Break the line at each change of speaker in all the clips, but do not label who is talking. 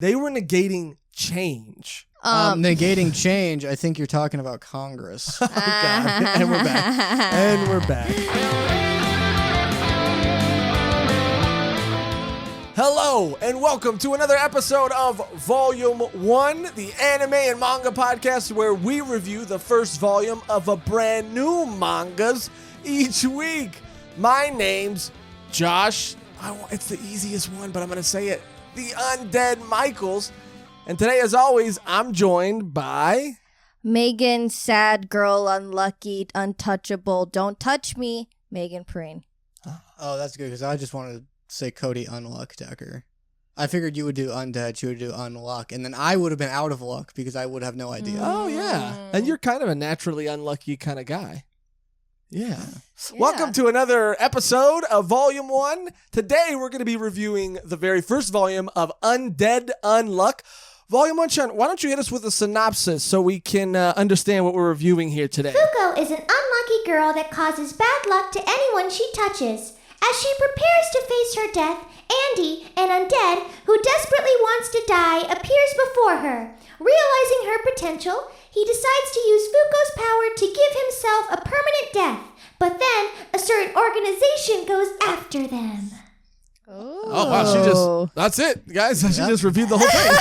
They were negating change.
Negating change, I think you're talking about Congress.
Oh, God. And we're back. And we're back. Hello, and welcome to another episode of Volume 1, the anime and manga podcast where we review the first volume of a brand new mangas each week. My name's Josh. It's the easiest one, but I'm going to say it. The Undead Michaels. And today, as always, I'm joined by...
Megan, sad girl, unlucky, untouchable, don't touch me, Megan Preen.
Oh, that's good, because I just wanted to say Cody Unluck Decker. I figured you would do Undead, she would do Unluck, and then I would have been out of luck because I would have no idea.
Oh, yeah. And you're kind of a naturally unlucky kind of guy. Yeah. Welcome to another episode of Volume 1. Today, we're going to be reviewing the very first volume of Undead Unluck. Volume 1, Sean, why don't you hit us with a synopsis so we can understand what we're reviewing here today?
Fuko is an unlucky girl that causes bad luck to anyone she touches. As she prepares to face her death, Andy, an undead who desperately wants to die, appears before her. Realizing her potential, he decides to use Fuko's power to give himself a permanent death. But then, a certain organization goes after them.
Oh, wow, that's it, guys. She just reviewed the whole thing.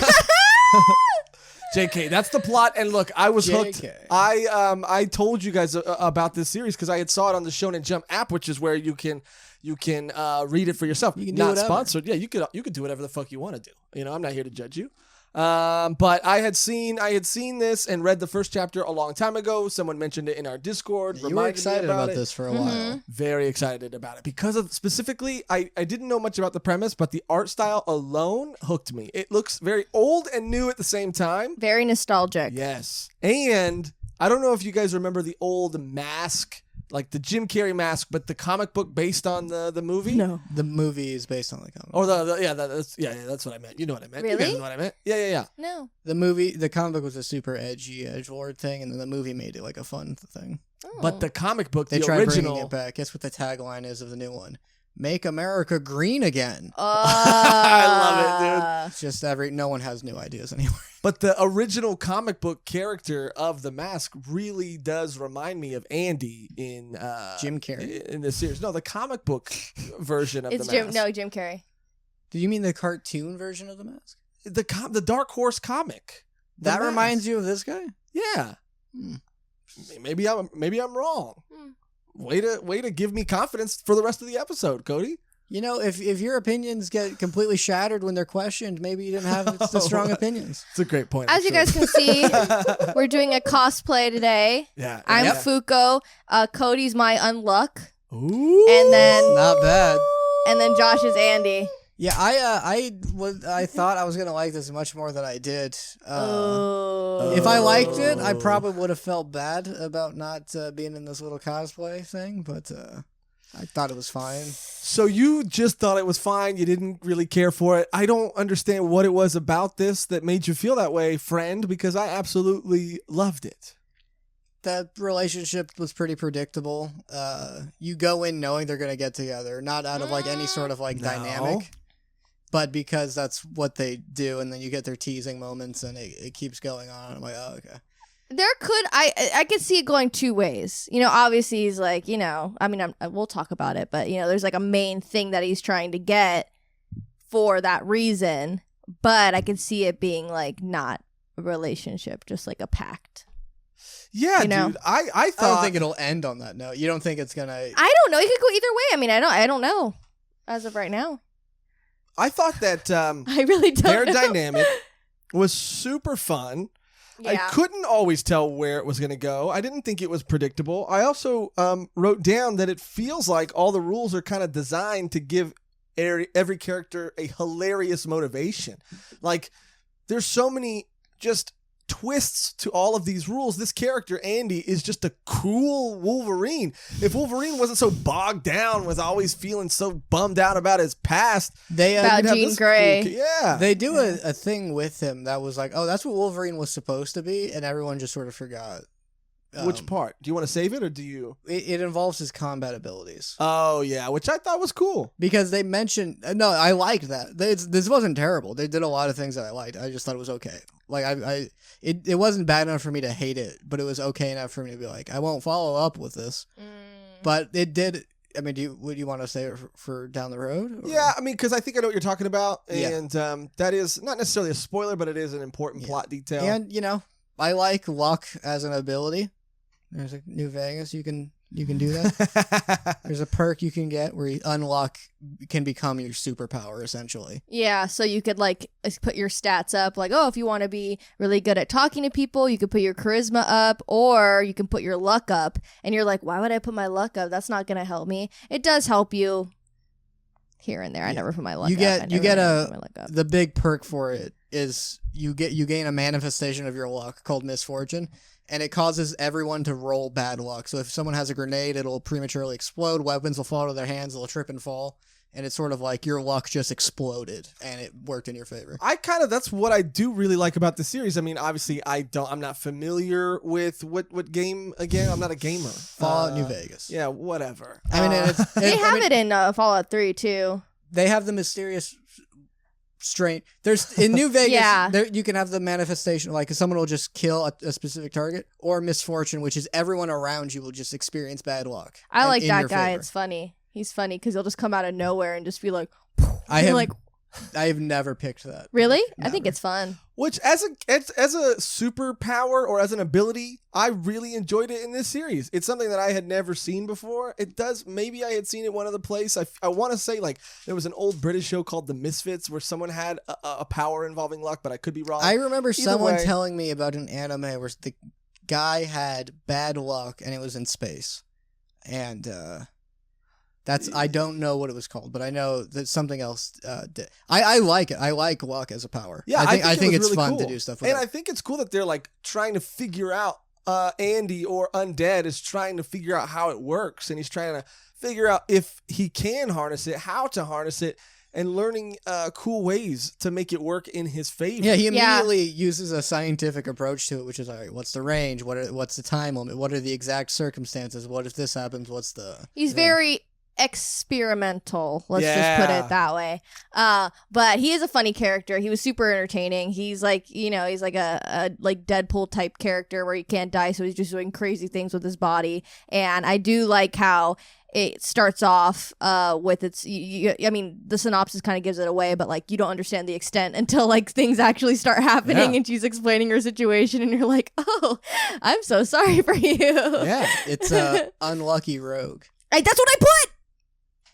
JK, that's the plot. And look, I was hooked. I told you guys about this series because I had saw it on the Shonen Jump app, which is where you can read it for yourself. You can do whatever. Sponsored. Yeah, you could do whatever the fuck you want to do. You know, I'm not here to judge you. But I had seen this and read the first chapter a long time ago. Someone mentioned it in our Discord.
You were excited about this for a while.
Very excited about it because of specifically, I didn't know much about the premise, but the art style alone hooked me. It looks very old and new at the same time.
Very nostalgic.
Yes. And I don't know if you guys remember the old Mask, like the Jim Carrey Mask, but the comic book based on the movie?
No.
The movie is based on the comic.
Or that's what I meant. You know what I meant.
Really?
You guys know what I meant. Yeah.
No.
The comic book was a super edgy edgelord thing, and then the movie made it like a fun thing.
Oh.
But the comic book,
they
the
tried
original,
bringing it back. Guess what the tagline is of the new one? Make America green again.
I love it, dude.
It's just no one has new ideas anymore.
But the original comic book character of the Mask really does remind me of Andy in
Jim Carrey
in the series. No, the comic book version of the Mask.
Jim Carrey.
Do you mean the cartoon version of the Mask?
The Dark Horse comic.
That reminds you of this guy?
Yeah. Maybe I'm wrong. Way to give me confidence for the rest of the episode, Cody.
You know, if your opinions get completely shattered when they're questioned, maybe you didn't have the strong opinions.
It's a great point.
As you guys can see, we're doing a cosplay today.
Yeah.
I'm Fuko. Cody's my Unluck.
Ooh.
And then
not bad.
And then Josh is Andy.
Yeah, I thought I was gonna like this much more than I did. If I liked it, I probably would have felt bad about not being in this little cosplay thing, but I thought it was fine.
So you just thought it was fine. You didn't really care for it. I don't understand what it was about this that made you feel that way, friend, because I absolutely loved it.
That relationship was pretty predictable. You go in knowing they're gonna get together, not out of like any sort of like dynamic. But because that's what they do, and then you get their teasing moments, and it keeps going on. I'm like, oh, okay.
I could see it going two ways. You know, obviously he's like, you know, I mean, we'll talk about it, but, you know, there's like a main thing that he's trying to get for that reason. But I could see it being like not a relationship, just like a pact.
Yeah,
you know?
dude. I thought...
I don't think it'll end on that note. You don't think it's gonna...
I don't know. It could go either way. I mean, I don't know as of right now.
I thought that
I really don't
their
know.
dynamic was super fun.
Yeah.
I couldn't always tell where it was going to go. I didn't think it was predictable. I also wrote down that it feels like all the rules are kind of designed to give every character a hilarious motivation. Like, there's so many just twists to all of these rules. This character, Andy, is just a cool Wolverine. If Wolverine wasn't so bogged down with always feeling so bummed out about his past,
about Jean Grey.
They do a thing with him that was like, oh, that's what Wolverine was supposed to be, and everyone just sort of forgot.
Which part? Do you want to save it or do you?
It involves his combat abilities.
Oh, yeah, which I thought was cool.
Because they mentioned... No, I liked that. This wasn't terrible. They did a lot of things that I liked. I just thought it was okay. Like, it wasn't bad enough for me to hate it, but it was okay enough for me to be like, I won't follow up with this. But it did... I mean, would you want to say it for down the road? Or?
Yeah, I mean, because I think I know what you're talking about. And that is not necessarily a spoiler, but it is an important plot detail.
And, I like luck as an ability. There's a New Vegas, you can do that. There's a perk you can get where unluck can become your superpower, essentially.
Yeah, so you could like put your stats up, like, oh, if you want to be really good at talking to people, you could put your charisma up, or you can put your luck up. And you're like, why would I put my luck up? That's not going to help me. It does help you here and there. I never put my luck up.
The big perk for it is you gain a manifestation of your luck called misfortune. And it causes everyone to roll bad luck. So if someone has a grenade, it'll prematurely explode. Weapons will fall to their hands. They'll trip and fall. And it's sort of like your luck just exploded, and it worked in your favor.
That's what I do really like about the series. I mean, obviously, I'm not familiar with what game, again, I'm not a gamer.
Fallout New Vegas.
Yeah, whatever.
I mean,
they have it in Fallout 3, too.
They have the mysterious... There's in New Vegas you can have the manifestation, like someone will just kill a specific target, or misfortune, which is everyone around you will just experience bad luck.
I like that guy. Favor. It's funny. He's funny because he'll just come out of nowhere and just be like,
I have never picked that.
Really?
Never.
I think it's fun.
Which, as a superpower or as an ability, I really enjoyed it in this series. It's something that I had never seen before. Maybe I had seen it one other place. I want to say, like, there was an old British show called The Misfits where someone had a power involving luck, but I could be wrong.
I remember someone telling me about an anime where the guy had bad luck and it was in space. And, I don't know what it was called, but I know that something else did. I like it. I like luck as a power.
Yeah,
I think it's
really
fun
cool
to do stuff with
And I think it's cool that they're like trying to figure out, Andy or Undead is trying to figure out how it works, and he's trying to figure out if he can harness it, how to harness it, and learning cool ways to make it work in his favor.
Yeah, he immediately uses a scientific approach to it, which is, all right, what's the range? What's the time limit? What are the exact circumstances? What if this happens? He's very
experimental, let's just put it that way. But he is a funny character. He was super entertaining. He's like, he's like a like Deadpool type character where he can't die, so he's just doing crazy things with his body. And I do like how it starts off with I mean, the synopsis kind of gives it away, but like you don't understand the extent until like things actually start happening and she's explaining her situation and you're like, oh, I'm so sorry for you.
Yeah, it's unlucky rogue.
That's what I put.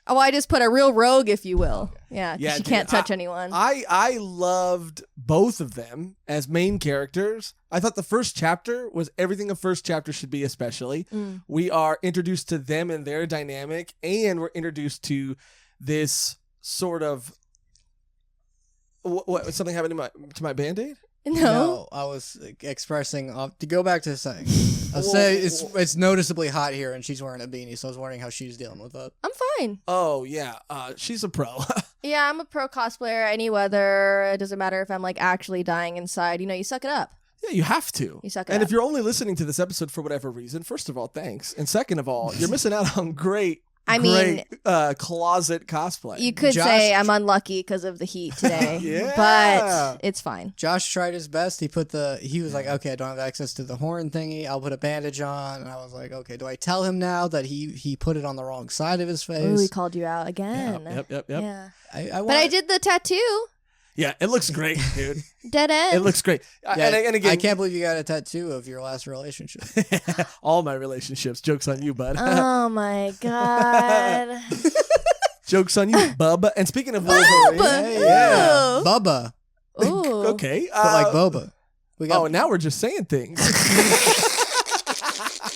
Oh, I just put a real rogue, if you will. Yeah, she can't touch anyone.
I loved both of them as main characters. I thought the first chapter was everything a first chapter should be, especially. We are introduced to them and their dynamic, and we're introduced to this sort of... What something happened to my Band-Aid?
No,
I was expressing to go back to the saying. I'll say it's noticeably hot here, and she's wearing a beanie, so I was wondering how she's dealing with that.
I'm fine.
Oh yeah, she's a pro.
Yeah, I'm a pro cosplayer. Any weather, it doesn't matter if I'm like actually dying inside. You suck it up.
Yeah, you have to.
You suck it
up. And if you're only listening to this episode for whatever reason, first of all, thanks, and second of all, you're missing out on great closet cosplay.
You could say I'm unlucky because of the heat today, but it's fine.
Josh tried his best. He was like, okay, I don't have access to the horn thingy. I'll put a bandage on. And I was like, okay, do I tell him now that he put it on the wrong side of his face?
Ooh, he called you out again.
Yep.
Yeah. But I did the tattoo.
Yeah, it looks great, dude.
Dead end.
It looks great. And again,
I can't believe you got a tattoo of your last relationship.
All my relationships. Joke's on you, bud.
Oh, my God.
Joke's on you, Bubba. And speaking of Wolverine.
Yeah. Bubba.
Ooh.
Okay.
But like Boba.
Now we're just saying things.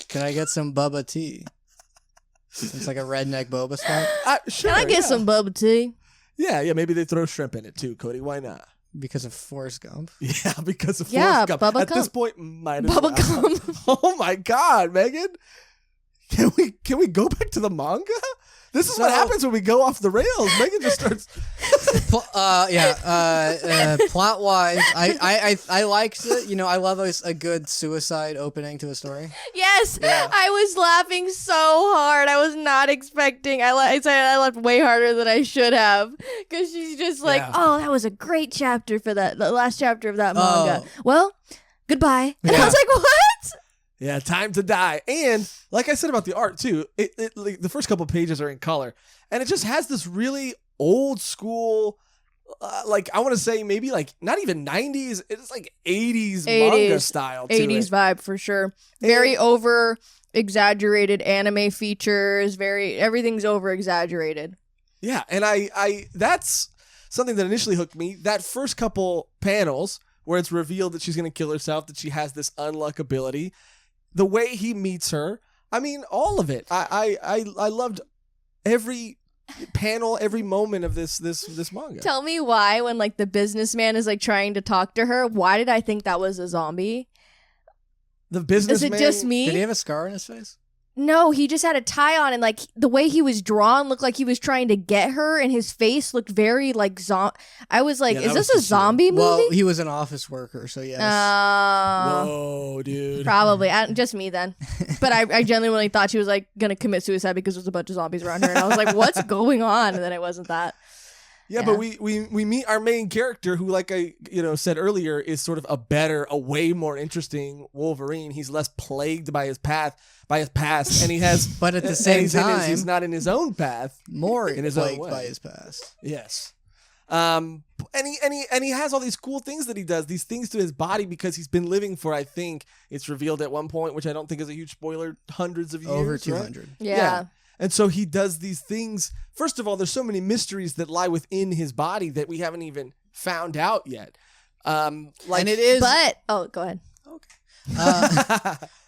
Can I get some Bubba tea? It's like a redneck boba spot.
Sure, Can I get some Bubba tea?
Yeah, maybe they throw shrimp in it too, Cody. Why not?
Because of Forrest Gump?
Yeah, because of Forrest Gump.
Bubba
At
Gump.
This point, might as
Bubba
well.
Gump.
Oh my God, Megan. Can we go back to the manga? This is what happens when we go off the rails. Megan just starts...
Plot wise, I liked it. You know, I love a good suicide opening to a story.
Yes, I was laughing so hard. I was not expecting. I laughed way harder than I should have because she's just like, "Oh, that was a great chapter for that. The last chapter of that manga." Well, goodbye. And I was like, "What?"
Yeah, time to die. And like I said about the art too, like, the first couple pages are in color, and it just has this really old school, like I want to say maybe like not even 90s, it's like 80s manga style to
80s
it.
vibe for sure. Very over exaggerated anime features, everything's over exaggerated.
Yeah, and I that's something that initially hooked me. That first couple panels where it's revealed that she's going to kill herself, that she has this unluck ability, the way he meets her, I mean, all of it. I loved every panel, every moment of this manga.
Tell me why when like the businessman is like trying to talk to her, why did I think that was a zombie?
The businessman.
Is it just me?
Did he have a scar on his face?
No, he just had a tie on, and like the way he was drawn looked like he was trying to get her, and his face looked very like I was like, is this a zombie movie?
Well, he was an office worker, so yes.
Whoa, dude.
Probably. Just me then. But I genuinely thought she was like going to commit suicide because there's a bunch of zombies around her, and I was like, what's going on? And then it wasn't that.
Yeah, but we meet our main character who, like I said earlier, is sort of a way more interesting Wolverine. He's less plagued by his past, and he has.
But at the same time,
he's not in his own path.
More
in his
plagued
own way
by his past.
Yes. And he has all these cool things that he does, these things to his body, because he's been living for, I think it's revealed at one point, which I don't think is a huge spoiler, hundreds of years.
Over 200.
Right?
Yeah.
And so he does these things. First of all, there's so many mysteries that lie within his body that we haven't even found out yet.
And it is.
But go ahead.
Okay.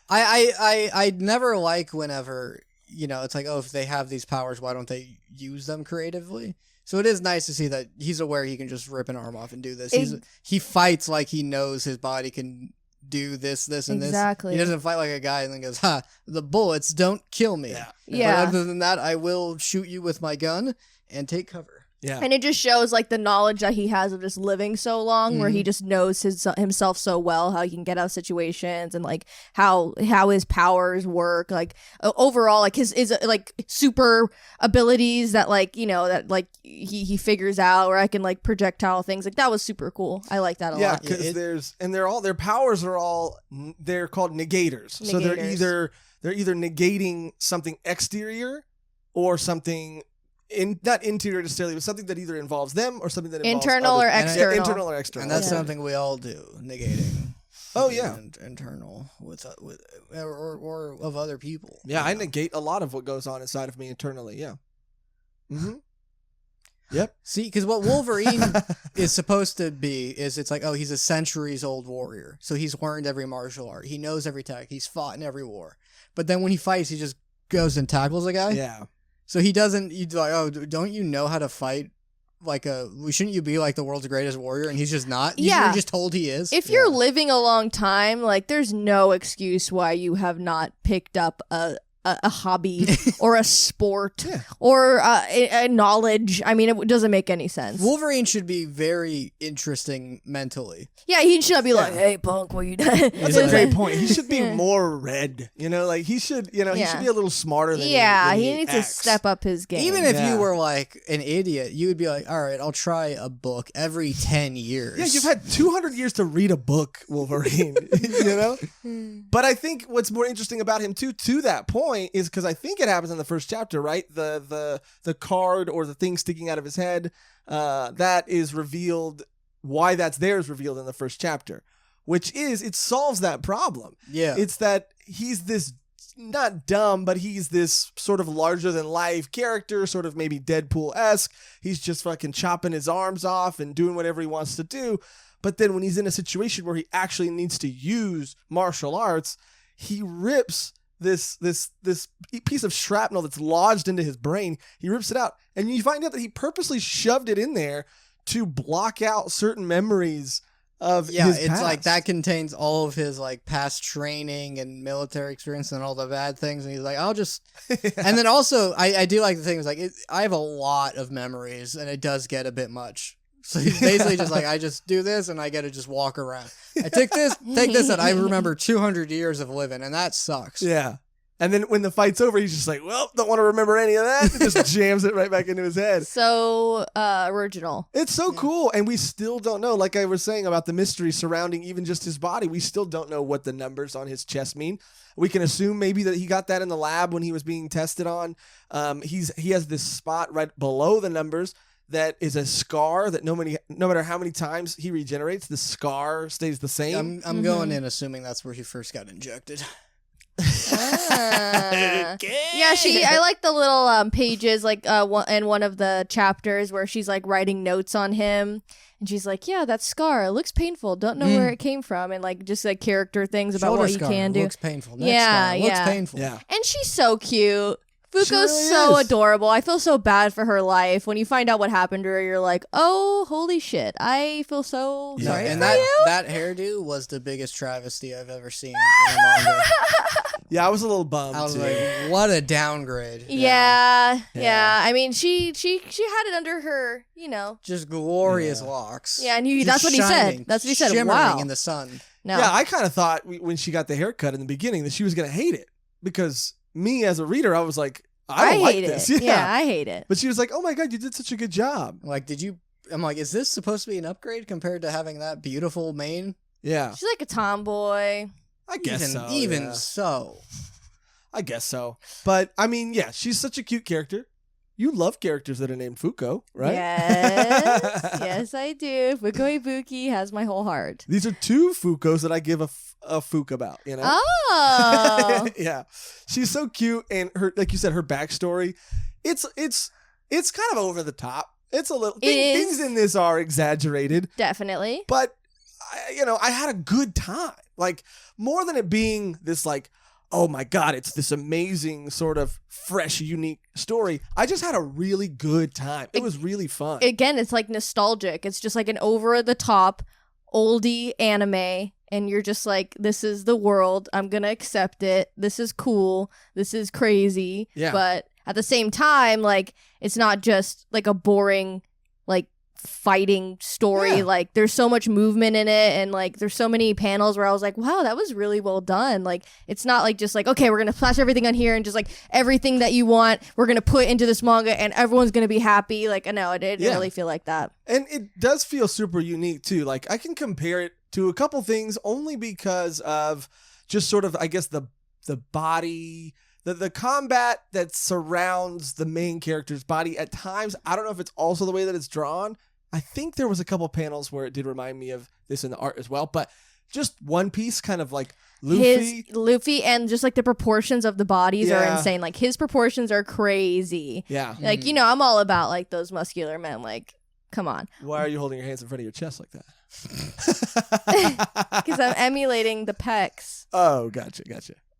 I never like whenever it's like, oh, if they have these powers, why don't they use them creatively? So it is nice to see that he's aware he can just rip an arm off and do this. He fights like he knows his body can do this, and
exactly.
this. He doesn't fight like a guy and then goes, the bullets don't kill me.
Yeah.
But other than that, I will shoot you with my gun and take cover.
Yeah.
And it just shows like the knowledge that he has of just living so long, where he just knows himself so well, how he can get out of situations, and like how his powers work, like overall, like his like super abilities that like that like he figures out, or I can like projectile things. Like that was super cool. I like that a lot.
Yeah, because their powers are all, they're called negators. So they're either negating something exterior or something not interior necessarily, but something that either involves them or something that involves
internal or external.
Internal or external.
And that's something we all do, negating.
Oh yeah,
internal with or of other people.
Yeah, I negate a lot of what goes on inside of me internally. Yeah. Mm-hmm. Yep.
See, because what Wolverine is supposed to be is, it's like, oh, he's a centuries-old warrior, so he's learned every martial art, he knows every tactic, he's fought in every war. But then when he fights, he just goes and tackles a guy.
Yeah.
So he doesn't. You'd like, oh, don't you know how to fight? Shouldn't you be like the world's greatest warrior? And he's just not. You're just told he is.
If you're living a long time, like there's no excuse why you have not picked up a hobby or a sport or a knowledge. I mean, it doesn't make any sense.
Wolverine should be very interesting mentally.
Yeah, he should be like, hey, punk, what you doing?
That's a great point. He should be more red. Like he should, he should be a little smarter than
he needs to step up his game.
Even if you were like an idiot, you would be like, all right, I'll try a book every 10 years.
Yeah, you've had 200 years to read a book, Wolverine, But I think what's more interesting about him too, to that point, is because I think it happens in the first chapter, right? The card or the thing sticking out of his head, that is revealed. Why that's there is revealed in the first chapter, which is, it solves that problem.
Yeah.
It's that he's this, not dumb, but he's this sort of larger than life character, sort of maybe Deadpool-esque. He's just fucking chopping his arms off and doing whatever he wants to do. But then when he's in a situation where he actually needs to use martial arts, he rips this piece of shrapnel that's lodged into his brain. He rips it out, and you find out that he purposely shoved it in there to block out certain memories of
yeah,
his
it's
past.
like that contains all of his like past training and military experience and all the bad things, and he's like, I'll just. And then also, I do like the thing is like I have a lot of memories, and it does get a bit much. So he's basically just like, I just do this, and I get to just walk around. I take this, and I remember 200 years of living, and that sucks.
Yeah. And then when the fight's over, he's just like, well, don't want to remember any of that. It just jams it right back into his head.
So original.
It's so cool. And we still don't know, like I was saying about the mystery surrounding even just his body, we still don't know what the numbers on his chest mean. We can assume maybe that he got that in the lab when he was being tested on. He has this spot right below the numbers that is a scar that no matter how many times he regenerates, the scar stays the same.
I'm going in assuming that's where he first got injected.
Yeah, I like the little pages like in one of the chapters where she's like writing notes on him, and she's like, yeah, that scar, it looks painful, don't know where it came from, and like just like character things about
Shoulder
what you
scar,
can do.
Looks painful. Neck scar, looks painful.
Yeah.
And she's so cute. Fuko's
really
so
is.
adorable. I feel so bad for her life. When you find out what happened to her, you're like, oh, holy shit. I feel so sorry
And
for you.
that hairdo was the biggest travesty I've ever seen in a manga.
Yeah, I was a little bummed
I was
too.
like, what a downgrade.
Yeah. I mean, she had it under her,
Just glorious locks.
Yeah, and
Just
that's what he said.
shining,
That's what he said.
shimmering
Wow.
in the sun.
No.
Yeah, I kind of thought when she got the haircut in the beginning that she was going to hate it because me as a reader, I was like, I don't like
hate
this.
it. Yeah, I hate it.
But she was like, oh my God, you did such a good job.
Like, I'm like, is this supposed to be an upgrade compared to having that beautiful mane?
Yeah,
She's like a tomboy.
I guess so.
Even
yeah.
so.
I guess so. But I mean, yeah, she's such a cute character. You love characters that are named Fuko, right?
Yes. Yes, I do. Fuko Ibuki has my whole heart.
These are two Fukos that I give a Fuke about, you know?
Oh.
Yeah. She's so cute, and her, like you said, her backstory, it's kind of over the top. It's a little things in this are exaggerated,
Definitely.
but I had a good time. Like, more than it being this like, oh my God, it's this amazing sort of fresh, unique story. I just had a really good time. It was really fun.
Again, it's like nostalgic. It's just like an over the top oldie anime, and you're just like, this is the world. I'm gonna accept it. This is cool. This is crazy.
Yeah.
But at the same time, like, it's not just like a boring like fighting story.
Yeah.
Like, there's so much movement in it, and like there's so many panels where I was like, wow, that was really well done. Like, it's not like just like, okay, we're gonna flash everything on here and just like everything that you want we're gonna put into this manga and everyone's gonna be happy. Like, no, it didn't really feel like that.
And it does feel super unique too. Like, I can compare it to a couple things only because of just sort of, I guess, the body, the combat that surrounds the main character's body at times. I don't know if it's also the way that it's drawn. I think there was a couple panels where it did remind me of this in the art as well, but just One Piece, kind of like
Luffy, and just like the proportions of the bodies are insane. Like, his proportions are crazy.
Yeah.
Like, I'm all about like those muscular men. Like, come on.
Why are you holding your hands in front of your chest like that?
Because I'm emulating the pecs.
Oh, gotcha.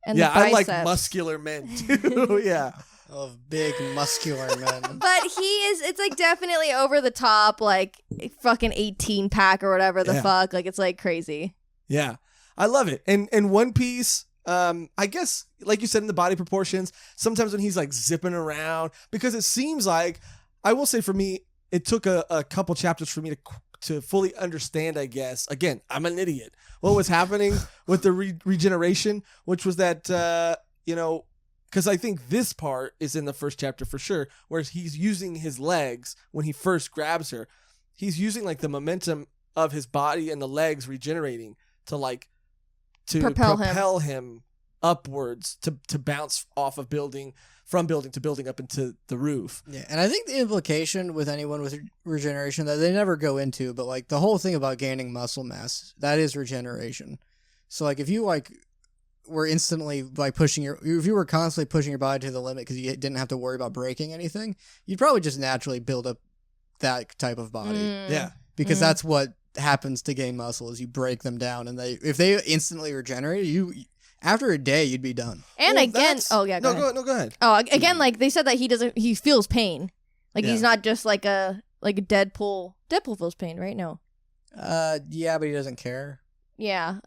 And
yeah,
the
I like
biceps.
muscular men too. Yeah.
Of big muscular men.
But it's like definitely over the top, like fucking 18 pack or whatever the fuck. Like, it's like crazy.
Yeah. I love it. And One Piece, I guess, like you said, in the body proportions, sometimes when he's like zipping around, because it seems like, I will say for me, it took a couple chapters for me to fully understand, I guess. Again, I'm an idiot. What was happening with the regeneration, which was that, because I think this part is in the first chapter for sure, where he's using his legs when he first grabs her. He's using like the momentum of his body and the legs regenerating to propel him upwards to bounce off of from building to building up into the roof.
Yeah, and I think the implication with anyone with regeneration that they never go into, but like the whole thing about gaining muscle mass, that is regeneration. So like if you like were instantly like if you were constantly pushing your body to the limit because you didn't have to worry about breaking anything, you'd probably just naturally build up that type of body.
Yeah.
Because that's what happens to gain muscle is you break them down, and if they instantly regenerate, after a day you'd be done.
And
Well,
again,
go ahead.
Oh, again, like they said that he feels pain. Like he's not just like a Deadpool. Deadpool feels pain, right? No.
Yeah, but he doesn't care.
Yeah.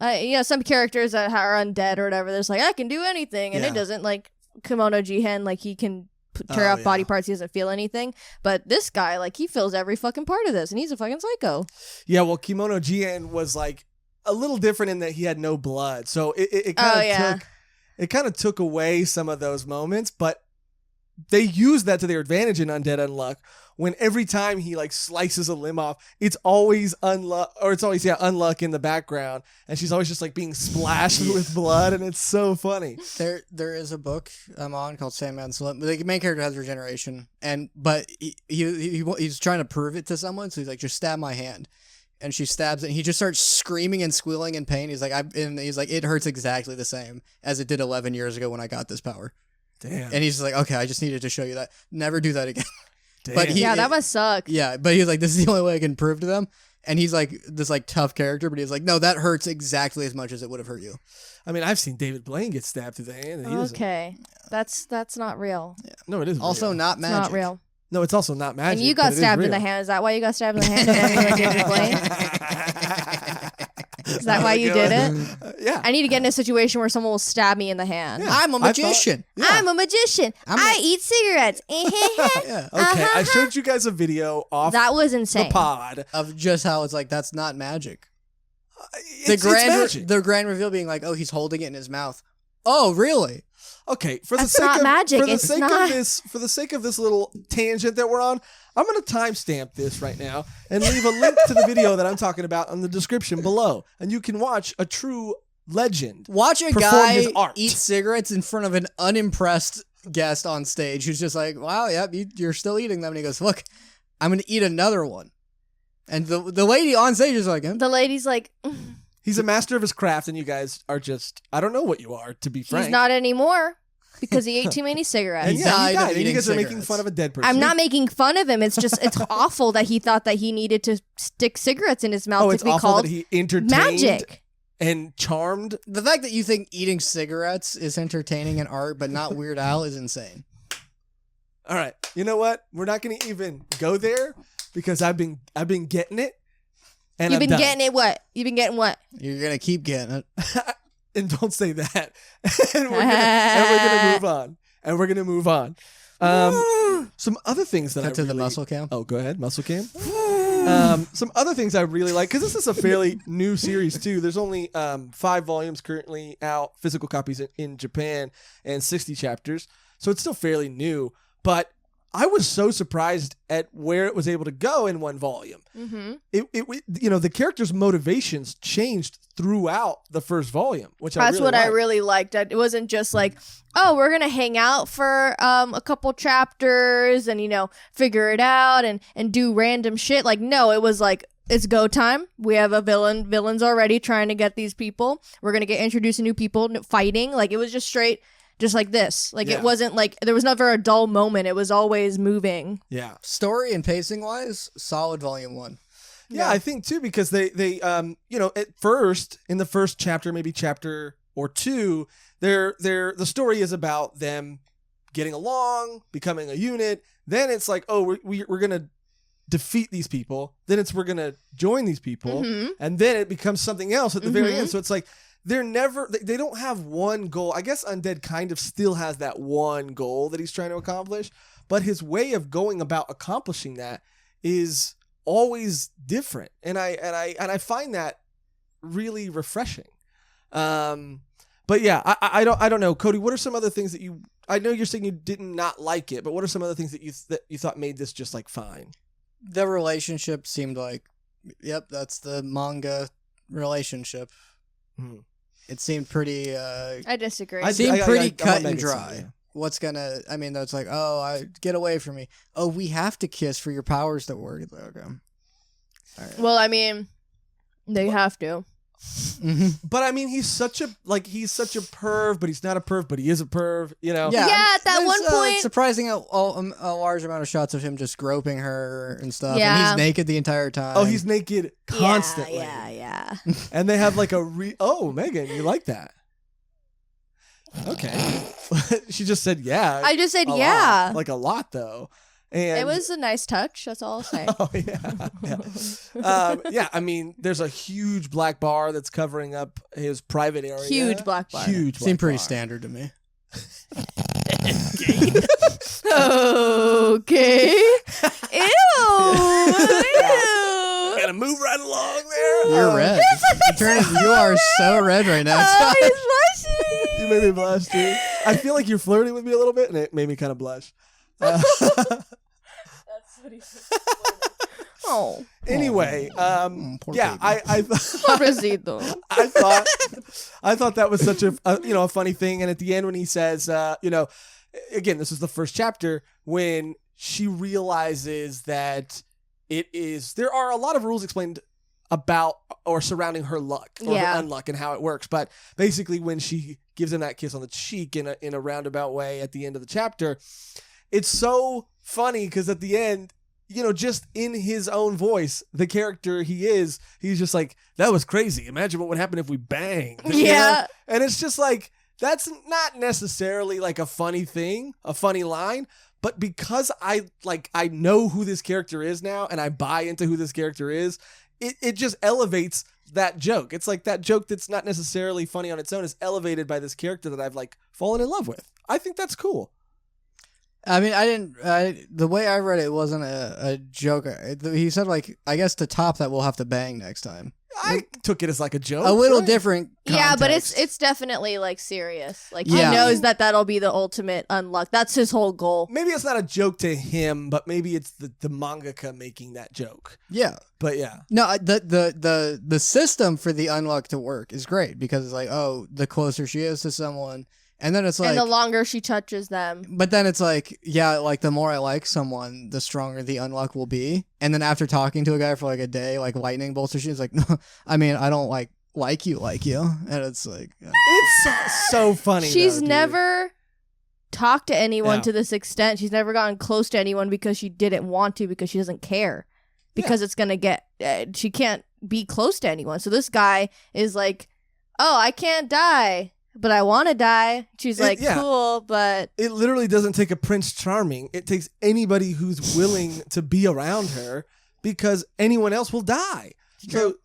Some characters that are undead or whatever, they're just like, I can do anything. And it doesn't, like, Kimono Jihen, like, he can tear off body parts. He doesn't feel anything. But this guy, like, he feels every fucking part of this. And he's a fucking psycho.
Yeah, well, Kimono Jihen was, like, a little different in that he had no blood. So it kind of took away some of those moments. But they used that to their advantage in Undead Unluck. When every time he like slices a limb off, it's always Unluck in the background, and she's always just like being splashed with blood, and it's so funny.
There is a book I'm on called Sandman's Limb. The main character has regeneration, but he's trying to prove it to someone, so he's like, just stab my hand, and she stabs it. And he just starts screaming and squealing in pain. He's like, it hurts exactly the same as it did 11 years ago when I got this power.
Damn.
And he's like, okay, I just needed to show you that. Never do that again.
Damn.
But
that must suck.
Yeah, but he's like, this is the only way I can prove to them. And he's like this like tough character, but he's like, no, that hurts exactly as much as it would have hurt you.
I mean, I've seen David Blaine get stabbed through the hand. And
Okay, that's not real.
Yeah. No, it is
also
real.
not magic.
It's not real.
No, it's also not magic.
And you got stabbed in the hand. Is that why you got stabbed in the hand? David Blaine? Is that why you did it?
Yeah.
I need to get in a situation where someone will stab me in the hand.
Yeah, I'm a magician.
I'm a magician. I eat cigarettes.
Yeah. Okay, I showed you guys a video off
that was insane.
the pod
of just how it's like, that's not magic.
It's magic.
The grand reveal being like, oh, he's holding it in his mouth. Oh, really?
Okay, for
That's
the sake
not
of
magic.
for the
It's
sake
not.
for the sake of this little tangent that we're on, I'm going to timestamp this right now and leave a link to the video that I'm talking about in the description below, and you can watch a true legend.
Watch a
perform
guy
his art.
eat cigarettes in front of an unimpressed guest on stage who's just like, wow, yep, you're still eating them. And he goes, look, I'm going to eat another one. And the lady on stage is like,
The lady's like,
He's a master of his craft, and you guys are just, I don't know what you are, to be frank.
he's not anymore because he ate too many cigarettes.
And
He
yeah,
died
he
of
died. And you
eating
guys are making
cigarettes.
fun of a dead person.
I'm not making fun of him. It's just, it's awful that he thought that he needed to stick cigarettes in his mouth
it's
to be
awful
called
that he entertained
magic.
and charmed.
the fact that you think eating cigarettes is entertaining and art, but not Weird Al is insane.
All right, you know what? We're not going to even go there because I've been getting it. And
You've
I'm
been
done.
getting it what? You've been getting what?
You're going to keep getting it.
And don't say that. and we're gonna move on. And we're gonna move on. Some other things that
Cut
I
to
really,
the muscle cam.
Oh, go ahead, muscle cam. Some other things I really like, because this is a fairly new series too. There's only 5 volumes currently out, physical copies in Japan, and 60 chapters. So it's still fairly new. But I was so surprised at where it was able to go in 1 volume.
Mm-hmm.
The characters' motivations changed throughout the first volume, which
That's what
liked.
I really liked. It wasn't just like, oh, we're gonna hang out for a couple chapters and figure it out and do random shit. Like, no, it was like, it's go time. We have a villains already trying to get these people. We're gonna get introduced to new people fighting. Like, it was just straight. Just like this. Like, It wasn't like, there was never a dull moment. It was always moving.
Yeah.
Story and pacing wise, solid volume 1.
Yeah, I think too, because they at first, in the first chapter, maybe chapter or 2, the story is about them getting along, becoming a unit. Then it's like, oh, we're gonna defeat these people. Then we're gonna join these people, and then it becomes something else at the very end. So it's like, they don't have one goal. I guess Undead kind of still has that one goal that he's trying to accomplish, but his way of going about accomplishing that is always different. And I find that really refreshing. But yeah, I don't know. Cody, what are some other things that I know you're saying you did not like it, but what are some other things that you thought made this just like fine?
The relationship seemed like, yep, that's the manga relationship. It seemed pretty
I disagree.
It seemed pretty cut and
Megan
dry.
yeah.
What's gonna, that's like, oh, get away from me. Oh, we have to kiss for your powers to work. Okay. All right.
Well, they have to.
But he's such a perv, but he's not a perv, but he is a perv,
Yeah,
at that
there's,
one point.
surprising a large amount of shots of him just groping her and stuff.
Yeah.
And he's naked the entire time.
Oh, he's naked constantly.
Yeah.
And they have like oh, Megan, you like that? Okay. She just said yeah.
I just said
a
yeah.
lot. Like a lot though. And
it was a nice touch. That's all I'll say.
Oh yeah. I mean, there's a huge black bar that's covering up his private area.
Huge black bar.
Huge.
Seemed pretty
bar.
standard to me.
Okay. Ew.
Gotta move right along there.
You're red. You are so red right now.
Oh, he's blushing.
You made me blush, dude. I feel like you're flirting with me a little bit, and it made me kind of blush.
That's what he said. Oh.
Anyway,
poor
yeah,
baby.
Pobrecito.
I thought that was such a funny thing. And at the end when he says, again, this is the first chapter when she realizes that there are a lot of rules explained about or surrounding her luck or her unluck and how it works. But basically when she gives him that kiss on the cheek in a roundabout way at the end of the chapter, it's so funny because at the end, just in his own voice, the character he's just like, that was crazy. Imagine what would happen if we banged.
Yeah.
And it's just like, that's not necessarily like a funny thing, a funny line, but because I know who this character is now and I buy into who this character is, it just elevates that joke. It's like that joke that's not necessarily funny on its own is elevated by this character that I've fallen in love with. I think that's cool.
I mean, the way I read it wasn't a joke. He said, I guess to top that we'll have to bang next time.
I took it as a joke.
A little different context.
Yeah, but it's definitely serious. He
Yeah.
knows that'll be the ultimate unluck. That's his whole goal.
Maybe it's not a joke to him, but maybe it's the mangaka making that joke.
Yeah.
But yeah.
No, the system for the unluck to work is great because it's the closer she is to someone, and then it's
and the longer she touches them.
But then it's the more I like someone, the stronger the unluck will be. And then after talking to a guy for a day, lightning bolts her, she's like, no, I mean, I don't like you, and it's
it's so funny.
She's
though,
never talked to anyone to this extent. She's never gotten close to anyone because she didn't want to, because she doesn't care, because it's gonna get. She can't be close to anyone. So this guy is like, oh, I can't die, but I want to die. She's cool, but
it literally doesn't take a Prince Charming. It takes anybody who's willing to be around her, because anyone else will die. So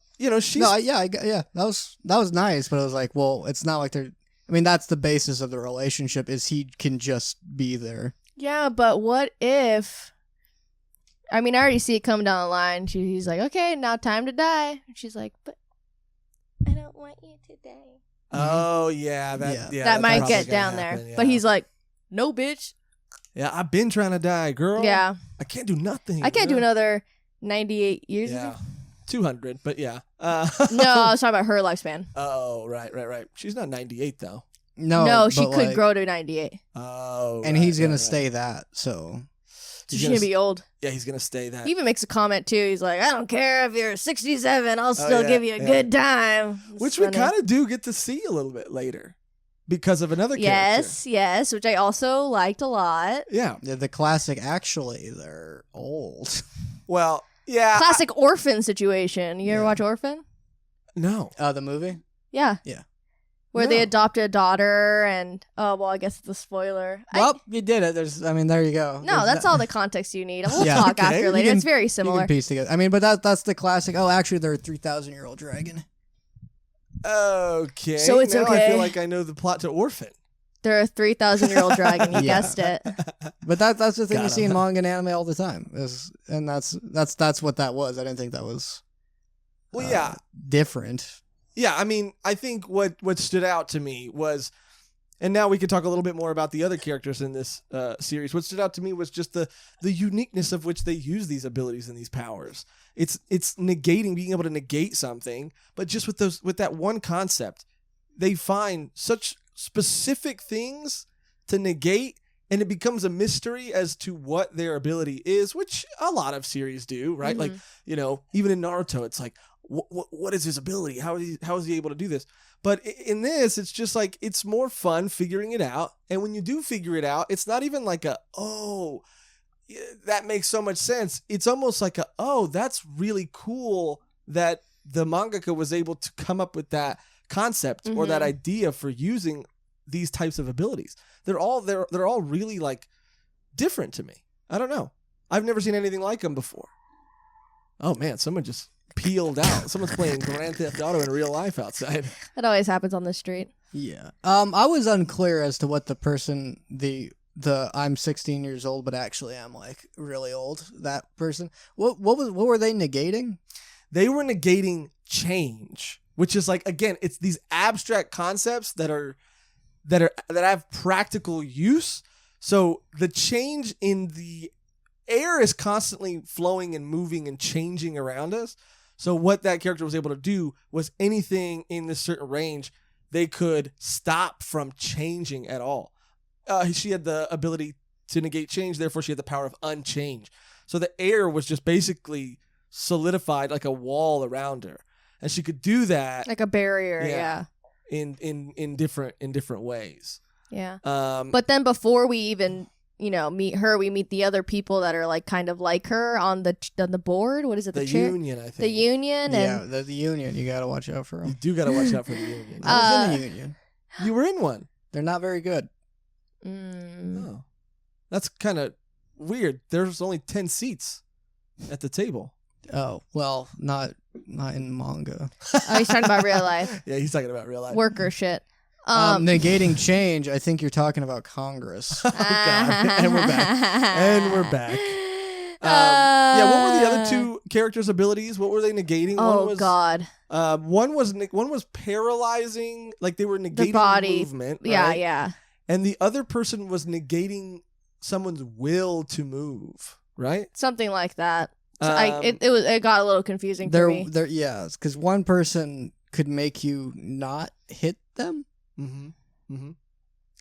she's
that was nice, but it was well, it's not like they're. I mean, that's the basis of the relationship, is he can just be there.
Yeah, but what if? I mean, I already see it come down the line. He's like, okay, now time to die. And she's like, but I don't want you to die.
Oh yeah,
that might get down there.
Yeah.
But he's like, no, bitch.
Yeah, I've been trying to die, girl.
Yeah,
I can't do nothing.
I can't do another 98 years.
Yeah, 200, but yeah.
No, I was talking about her lifespan.
Oh, right. She's not 98 though.
No,
she could grow to 98.
Oh,
and he's gonna stay that. So
she's gonna be old.
Yeah, he's gonna stay that.
He even makes a comment too. He's like, I don't care if you're 67, I'll still give you a good time.
Which we kind of do get to see a little bit later because of another character.
Yes, which I also liked a lot.
Yeah.
The classic, actually, they're old.
Well, yeah.
Classic orphan situation. You ever watch Orphan?
No.
The movie?
Yeah.
Yeah.
Where they adopted a daughter and, I guess it's a spoiler.
Well, you did it. There you go.
No, that's all the context you need. We'll talk after later. It's very similar.
You can piece together. I mean, but that's the classic, actually, they're a 3,000-year-old dragon.
Okay.
So it's
now
okay.
I feel like I know the plot to Orphan.
They're a 3,000-year-old dragon. You guessed it.
But that's the thing you see in manga and anime all the time. And that's what that was. I didn't think that was different.
Yeah, I mean, I think what stood out to me was, and now we can talk a little bit more about the other characters in this series. What stood out to me was just the uniqueness of which they use these abilities and these powers. It's negating, being able to negate something, but just with that one concept, they find such specific things to negate, and it becomes a mystery as to what their ability is, which a lot of series do, right?
Mm-hmm.
Like, even in Naruto, it's like, what is his ability? How is he able to do this? But in this, it's just like, it's more fun figuring it out. And when you do figure it out, it's not even like that makes so much sense. It's almost like that's really cool that the mangaka was able to come up with that concept or that idea for using these types of abilities. They're all really like different to me. I don't know. I've never seen anything like him before. Oh man, someone just peeled out. Someone's playing Grand Theft Auto in real life outside.
That always happens on the street.
Yeah. I was unclear as to what the person, the I'm 16 years old, but actually I'm like really old. That person. What were they negating?
They were negating change, which is like, again, it's these abstract concepts that have practical use. So the change in the air is constantly flowing and moving and changing around us. So what that character was able to do was anything in this certain range, they could stop from changing at all. She had the ability to negate change, therefore she had the power of unchange. So the air was just basically solidified like a wall around her, and she could do that
like a barrier. Yeah.
In different ways.
Yeah. But then before we even meet her, we meet the other people that are like kind of like her on the board. What is it?
The
chair?
Union, I think.
The Union.
Yeah, the Union. You gotta watch out for them.
You do gotta watch out for the Union.
I was in the Union.
You were in one.
They're not very good.
Oh, that's kind of weird. There's only 10 seats at the table.
Oh well, not in manga.
Oh, he's talking about real life.
Yeah, he's talking about real life.
Worker shit.
Negating change. I think you're talking about Congress.
Oh God! And we're back. Yeah, what were the other two characters' abilities? What were they negating?
God.
One was paralyzing, like they were negating
the body
movement. Right?
Yeah.
And the other person was negating someone's will to move, right?
Something like that. So it got a little confusing for me.
Yeah, because one person could make you not hit them.
Mm-hmm. Mm-hmm.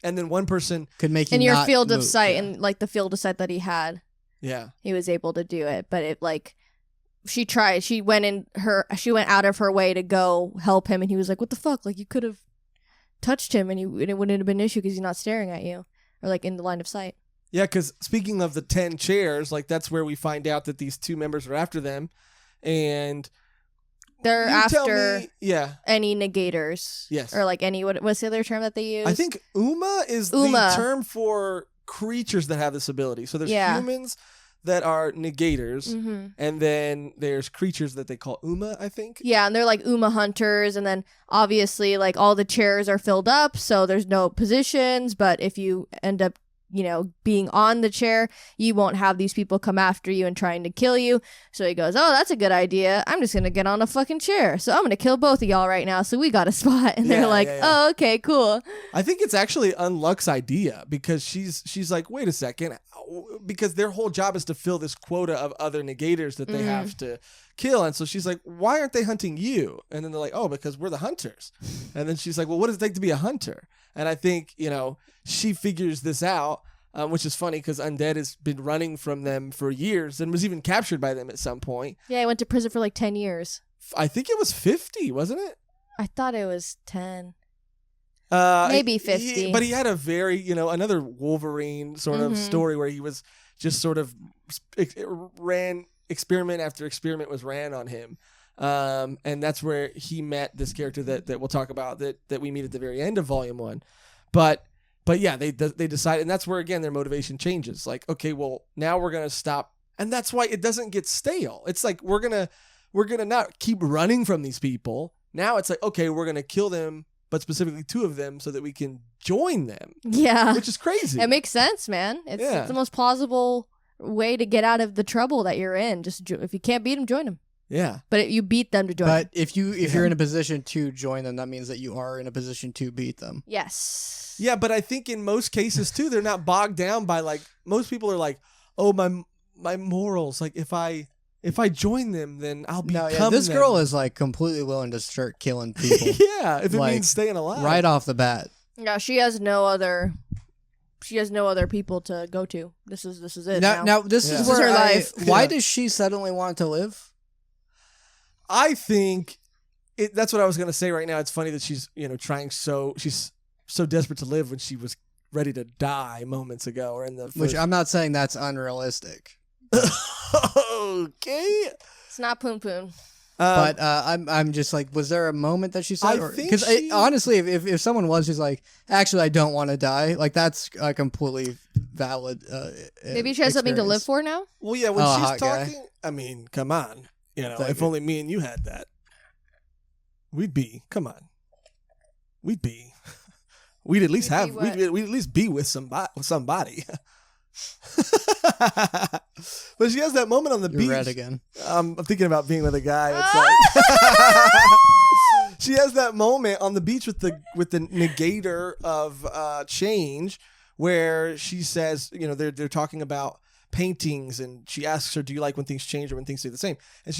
And then one person
could make you
in your
not
field
move.
of sight, and like the field of sight that he had.
Yeah,
he was able to do it, but it like she tried. She went out of her way to go help him, and he was like, "What the fuck? Like you could have touched him, and it wouldn't have been an issue because he's not staring at you or like in the line of sight."
Yeah, because speaking of the 10 chairs, like that's where we find out that these two members are after them, and
they're after any negators.
Yes,
or like any what's the other term that they use?
I think Uma is the term for creatures that have this ability. So there's humans that are negators, and then there's creatures that they call Uma, I think.
Yeah, and they're like Uma hunters, and then obviously like all the chairs are filled up, so there's no positions, but if you end up being on the chair, you won't have these people come after you and trying to kill you. So he goes, "Oh, that's a good idea. I'm just gonna get on a fucking chair. So I'm gonna kill both of y'all right now. So we got a spot." And they're like, "Oh, okay, cool."
I think it's actually Unluck's idea because she's like, "Wait a second," because their whole job is to fill this quota of other negators that they have to kill, and so she's like, "Why aren't they hunting you?" And then they're like, "Oh, because we're the hunters." And then she's like, "Well, what does it take to be a hunter?" And I think she figures this out, which is funny because Undead has been running from them for years and was even captured by them at some point.
Yeah, he went to prison for like 10 years.
I think it was 50, wasn't it?
I thought it was 10. Maybe 50.
But he had a very, another Wolverine sort of story where he was just sort of experiment after experiment was ran on him. And that's where he met this character that we'll talk about that we meet at the very end of Volume 1. But yeah, they decide, and that's where again their motivation changes. Like, okay, well now we're gonna stop, and that's why it doesn't get stale. It's like we're gonna not keep running from these people. Now it's like, okay, we're gonna kill them, but specifically 2 of them, so that we can join them.
Yeah,
which is crazy.
It makes sense, man. It's the most plausible way to get out of the trouble that you're in. Just if you can't beat them, join them.
Yeah,
but you beat them to join.
But if you're in a position to join them, that means that you are in a position to beat them.
Yes.
Yeah, but I think in most cases too, they're not bogged down by like most people are like, oh my morals. Like if I join them, then I'll become
this
them.
girl is like completely willing to start killing people.
Yeah, if it means staying alive
right off the bat.
Yeah, she has no other people to go to. This is it.
Now this is where
her life.
Why does she suddenly want to live?
I think that's what I was going to say right now. It's funny that she's, she's so desperate to live when she was ready to die moments ago or in the first...
Which I'm not saying that's unrealistic.
Okay.
It's not poon poon.
But I'm just like, was there a moment that she said? Because honestly, if someone was just like, actually, I don't want to die, like that's completely valid.
Maybe she has something to live for now.
Well, yeah, when
hot
she's
guy.
talking, I mean, come on. You know,
Thank
if
you.
only me and you had that, we'd be. Come on, we'd be. We'd at least have. We'd at least be with somebody. But she has that moment on the beach.
You're red again.
I'm thinking about being with a guy. It's like she has that moment on the beach with the negator of change, where she says, you know, they're talking about paintings, and she asks her, "Do you like when things change or when things stay the same?" And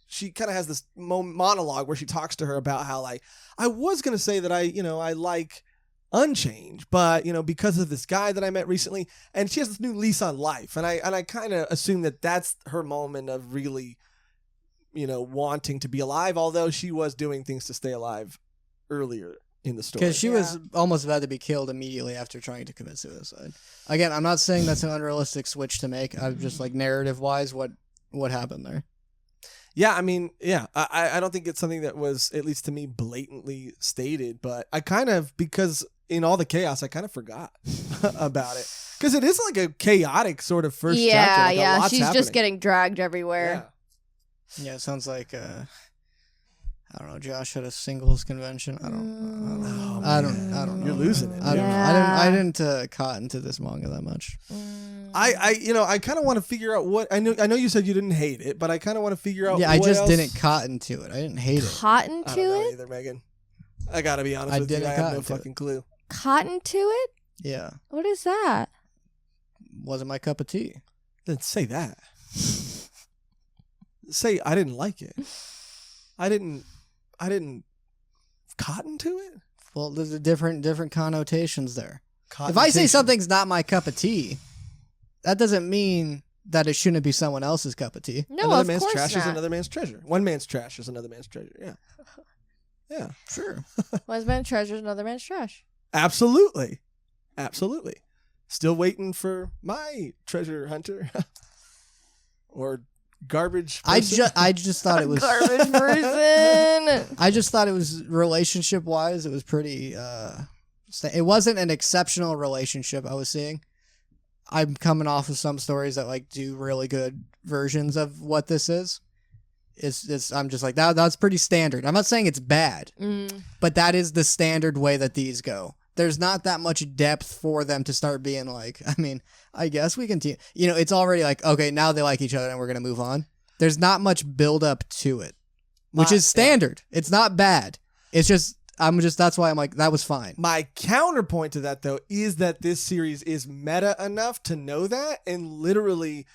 she kind of has this monologue where she talks to her about how, like, I was gonna say that I like unchanged, but, you know, because of this guy that I met recently, and she has this new lease on life, and I kind of assume that that's her moment of really, you know, wanting to be alive, although she was doing things to stay alive earlier in the story.
Because she was almost about to be killed immediately after trying to commit suicide. Again, I'm not saying that's an unrealistic switch to make. I'm just like, narrative wise, what happened there?
Yeah, I mean, yeah, I don't think it's something that was, at least to me, blatantly stated, but I kind of, because in all the chaos, I kind of forgot about it. Because it is like a chaotic sort of first chapter. Like,
Yeah,
a lot's
she's
happening.
just getting dragged everywhere.
Yeah, it sounds like I don't know. Josh at a singles convention. I don't know.
You're losing it.
I don't know. I didn't cotton to this manga that much.
I kind of want to figure out what I know you said you didn't hate it, but I kind of want to figure out.
Yeah, I
what
just
else.
didn't cotton to it. I didn't hate it.
Cotton
I
to
don't know
it?
either, Megan. I gotta be honest with you. I have no fucking clue.
Cotton to it?
Yeah,
What is that?
wasn't my cup of tea.
Then say that. Say I didn't like it. I didn't cotton to it.
Well, there's a different connotations there. If I say
Connotation.
something's not my cup of tea, that doesn't mean that it shouldn't be someone else's cup of tea.
No,
another
of
man's
course
trash
not.
is another man's treasure. One man's trash is another man's treasure. Yeah. Yeah.
Sure.
One man's treasure is another man's trash.
Absolutely. Absolutely. Still waiting for my treasure hunter. Or garbage person.
I just thought it was
Garbage person.
I just thought it was relationship wise. It was pretty. It wasn't an exceptional relationship I was seeing. I'm coming off of some stories that like do really good versions of what this is. It's I'm just like that's pretty standard. I'm not saying it's bad, but that is the standard way that these go. There's not that much depth for them to start being like, I mean, I guess we can, you know, it's already like, okay, now they like each other and we're going to move on. There's not much build up to it, which is standard. Yeah. It's not bad. It's just, that's why I'm like, that was fine.
My counterpoint to that, though, is that this series is meta enough to know that and literally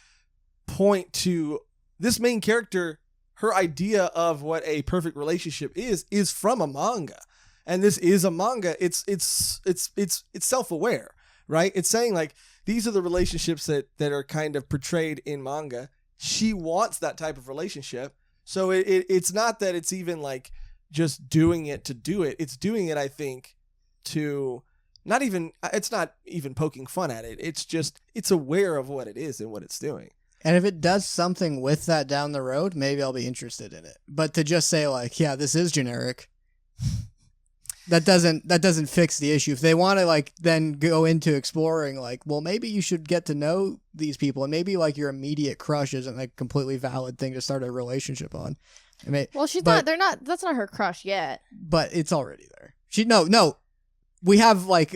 point to this main character. Her idea of what a perfect relationship is from a manga. And this is a manga. It's self-aware, right? It's saying like these are the relationships that are kind of portrayed in manga. She wants that type of relationship. So it's not that it's even like just doing it to do it. It's doing it, I think, to it's not even poking fun at it. It's just, it's aware of what it is and what it's doing.
And if it does something with that down the road, maybe I'll be interested in it. But to just say like, yeah, this is generic. That doesn't fix the issue. If they want to like then go into exploring like, well, maybe you should get to know these people, and maybe like your immediate crush isn't like a completely valid thing to start a relationship on.
Well, that's not her crush yet.
But it's already there. No. We have like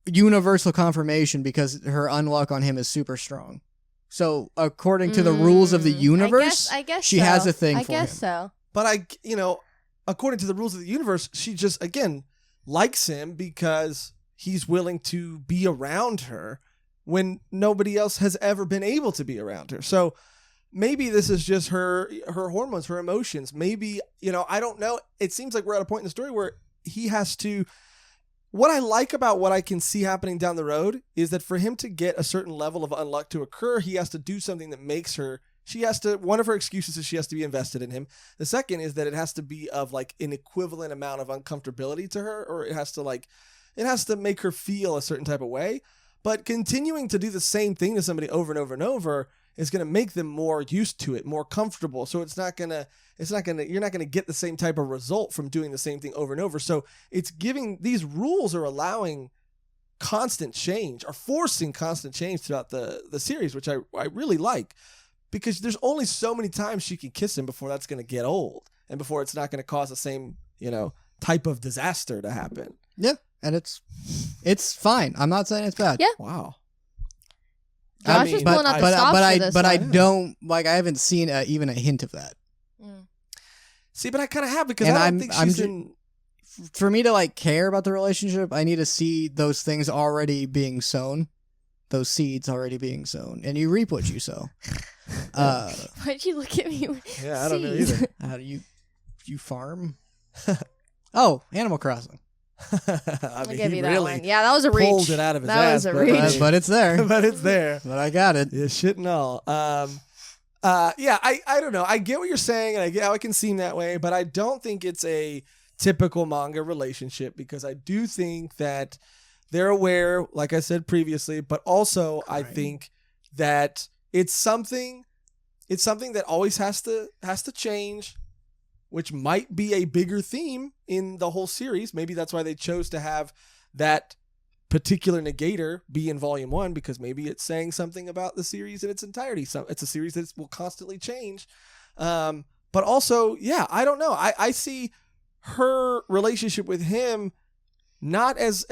universal confirmation because her unluck on him is super strong. So according to the rules of the universe,
I guess
she has a thing for him.
I guess so.
But according to the rules of the universe, she just, again, likes him because he's willing to be around her when nobody else has ever been able to be around her. So maybe this is just her hormones, her emotions. Maybe, I don't know. It seems like we're at a point in the story where he has to... What I like about what I can see happening down the road is that for him to get a certain level of unluck to occur, he has to do something that makes her... one of her excuses is she has to be invested in him. The second is that it has to be of like an equivalent amount of uncomfortability to her, or it has to make her feel a certain type of way. But continuing to do the same thing to somebody over and over and over is going to make them more used to it, more comfortable. So you're not going to get the same type of result from doing the same thing over and over. So it's giving, these rules are allowing constant change or forcing constant change throughout the series, which I really like, because there's only so many times she can kiss him before that's going to get old and before it's not going to cause the same, type of disaster to happen.
Yeah, and it's fine. I'm not saying it's bad.
Yeah.
Wow.
Josh is pulling out the stops for this
but I
one.
don't I haven't seen even a hint of that.
See, but I kind of have, because
And
I don't think she's in.
For me to care about the relationship, I need to see those things already being sown, those seeds already being sown, and you reap what you sow.
Why'd you look at me?
Yeah, I don't know either.
How do you farm? Oh, Animal Crossing.
I'll give you that
really
one. Yeah, that was a reach.
Pulled it out of his
That
ass.
was a reach.
But it's there.
But it's there.
But I got it.
Yeah, shit and all. Yeah, I don't know. I get what you're saying, and I get how it can seem that way, but I don't think it's a typical manga relationship, because I do think that they're aware, like I said previously, but also I think that it's something that always has to change, which might be a bigger theme in the whole series. Maybe that's why they chose to have that particular negator be in volume 1, because maybe it's saying something about the series in its entirety. So it's a series that will constantly change. But also, yeah, I don't know. I see her relationship with him not as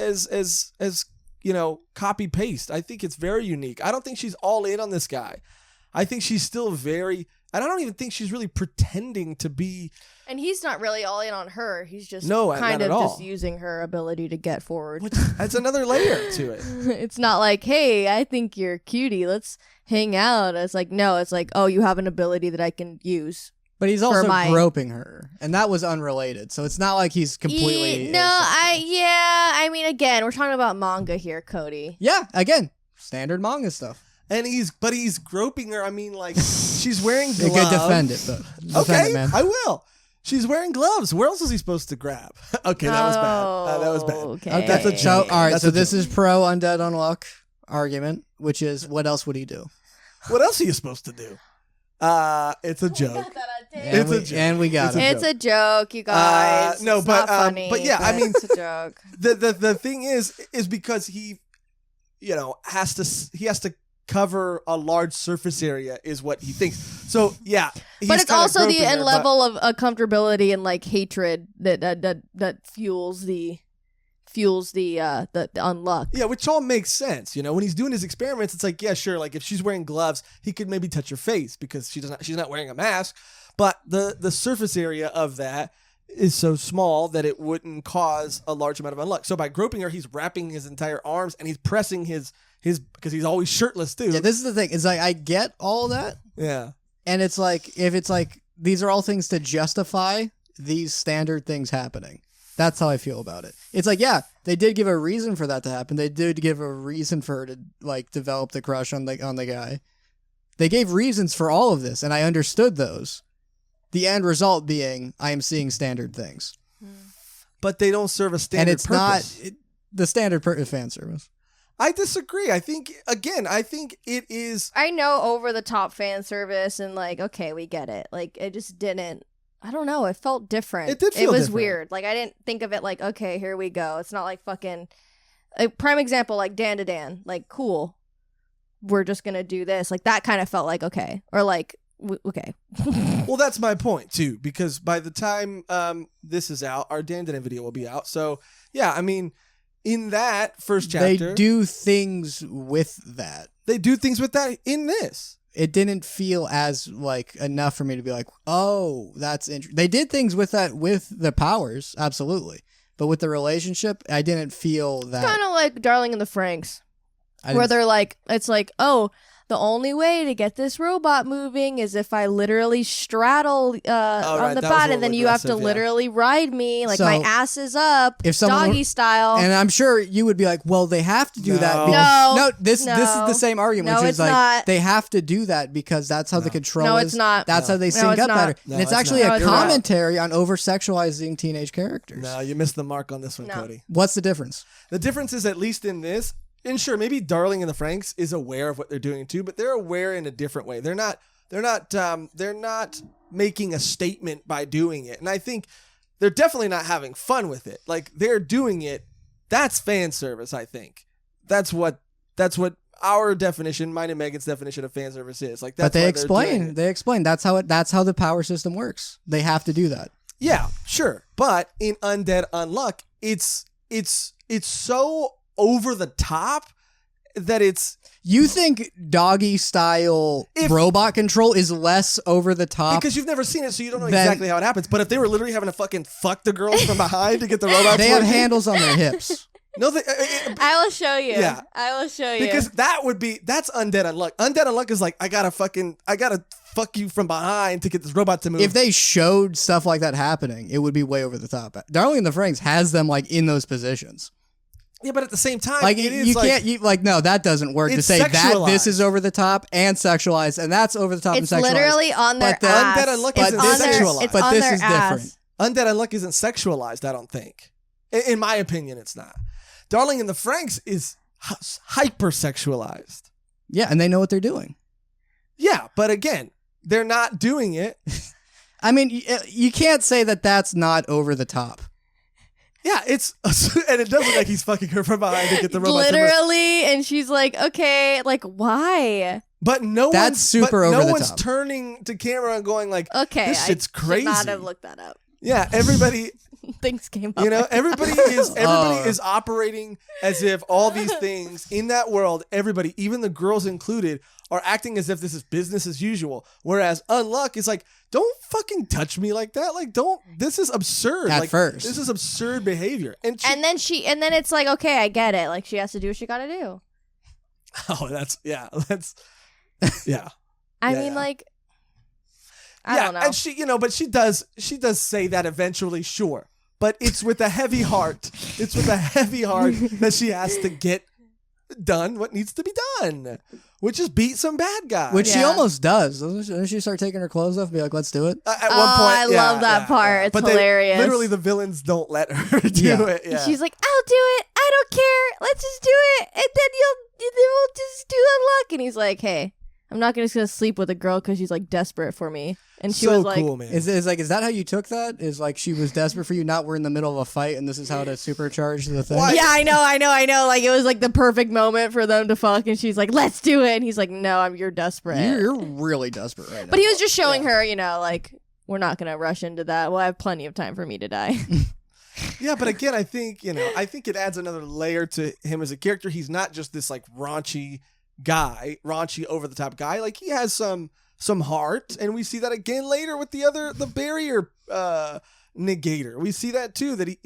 copy paste. I think it's very unique. I don't think she's all in on this guy. I think she's still and I don't even think she's really pretending to be.
And he's not really all in on her. He's just
kind of
just using her ability to get forward.
That's another layer to it.
It's not like, hey, I think you're cutie, let's hang out. It's like, no, it's like, oh, you have an ability that I can use.
But he's also groping her, and that was unrelated. So it's not like he's completely.
I mean, again, we're talking about manga here, Cody.
Yeah, again, standard manga stuff.
And he's groping her. I mean, like, she's wearing gloves.
You could defend it, though.
Okay, man. I will. She's wearing gloves. Where else is he supposed to grab? Okay, that was bad. That was bad.
Okay.
That's a joke.
All right, so this is pro Undead Unluck argument, which is, what else would he do?
What else are you supposed to do? It's a joke.
It's a joke. And we got it.
It's a joke, you guys.
No,
it's
but
not funny,
but yeah, I mean,
it's a joke.
The thing is because he, has to cover a large surface area is what he thinks. So yeah,
but it's also the level of comfortability and like hatred that fuels the unluck.
Yeah, which all makes sense. When he's doing his experiments, it's like, yeah, sure. Like if she's wearing gloves, he could maybe touch her face because she's not wearing a mask. But the surface area of that is so small that it wouldn't cause a large amount of unluck. So by groping her, he's wrapping his entire arms and he's pressing his because he's always shirtless too.
Yeah, this is the thing. It's like, I get all that.
Yeah.
And it's like, if it's like, these are all things to justify these standard things happening. That's how I feel about it. It's like, yeah, they did give a reason for that to happen. They did give a reason for her to like develop the crush on the guy. They gave reasons for all of this, and I understood those. The end result being, I am seeing standard things.
But they don't serve a standard purpose.
And it's not the standard fan service.
I disagree. I think it is.
I know over the top fan service and like, okay, we get it. Like, it just didn't. I don't know. It felt different.
It did feel
It was
different.
weird. Like, I didn't think of it like, okay, here we go. It's not like fucking. A prime example, like Dan to Dan. Like, cool. We're just gonna do this. Like, that kind of felt like okay, or like okay.
Well, that's my point too, because by the time this is out, our Dan to Dan video will be out. So yeah, I mean, in that first chapter,
they do things with that.
They do things with that in this.
It didn't feel as like enough for me to be like, oh, that's interesting. They did things with that with the powers, absolutely, but with the relationship, I didn't feel that.
Kind of like Darling in the Franxx, where they're like, it's like, oh, the only way to get this robot moving is if I literally straddle on the bot, and then you have to literally ride me, like, so, my ass is up, if doggy style.
And I'm sure you would be like, well, they have to do that. Because, this is the same argument, which is like, not. They have to do that because that's how the control is.
No, it's not.
That's how they sync up better. And it's actually a commentary on over-sexualizing teenage characters.
No, you missed the mark on this one, Cody.
What's the difference?
The difference is, at least in this, and sure, maybe Darling in the Franxx is aware of what they're doing too, but they're aware in a different way. They're not making a statement by doing it. And I think they're definitely not having fun with it. Like, they're doing it. That's fan service, I think. That's what our definition, mine and Megan's definition of fan service is. Like, that's
but they
why
explain. They explain that's how the power system works. They have to do that.
Yeah, sure. But in Undead Unluck, it's so over the top that it's.
You think doggy style robot control is less over the top
because you've never seen it, so you don't know exactly how it happens. But if they were literally having to fucking fuck the girls from behind to get the robots,
they have handles on their hips.
No,
I will show you.
Yeah,
I will show you
because that's Undead Unluck. Undead Unluck is like I gotta fuck you from behind to get this robot to move.
If they showed stuff like that happening, it would be way over the top. Darling in the Franxx has them like in those positions.
Yeah, but at the same time,
like no, that doesn't work to say that this is over the top and sexualized, and that's over the top and sexualized.
It's literally on their ass.
Undead Unluck isn't sexualized.
But this is different.
Undead Unluck isn't sexualized. I don't think, in my opinion, it's not. Darling in the Franxx is hyper-sexualized.
Yeah, and they know what they're doing.
Yeah, but again, they're not doing it.
I mean, you can't say that that's not over the top.
Yeah, and it does look like he's fucking her from behind to get the robot.
Literally, and she's like, okay, like, why?
But no one's turning to camera and going like, okay, this shit's crazy.
I should not have looked that up.
Yeah, everybody...
Things came up.
You know, everybody is operating as if all these things in that world, everybody, even the girls included, are acting as if this is business as usual. Whereas Unluck is like, don't fucking touch me like that. Like, this is absurd.
At first.
This is absurd behavior. And
then it's like, okay, I get it. Like, she has to do what she gotta do.
Oh, yeah.
I mean, like, I don't know.
And she does say that eventually, sure. But it's with a heavy heart. It's with a heavy heart that she has to get done what needs to be done, which is beat some bad guy.
Which she almost does. Doesn't she start taking her clothes off and be like, let's do it?
At one point.
I love that part. It's hilarious.
Literally, the villains don't let her do it. Yeah.
She's like, I'll do it. I don't care. Let's just do it. And then we'll just do Unluck. And he's like, hey, I'm not just going to sleep with a girl because she's like desperate for me. And she was like,
cool, man.
Is that how you took that? Is like she was desperate for you, not we're in the middle of a fight and this is how to supercharge the thing?
What? Yeah, I know. Like it was like the perfect moment for them to fuck and she's like, let's do it. And he's like, no, you're desperate.
You're really desperate right now.
But he was just showing her, like, we're not going to rush into that. We'll have plenty of time for me to die.
Yeah, but again, I think it adds another layer to him as a character. He's not just this like raunchy over the top guy. Like he has some heart, and we see that again later with the barrier negator. We see that too, that he,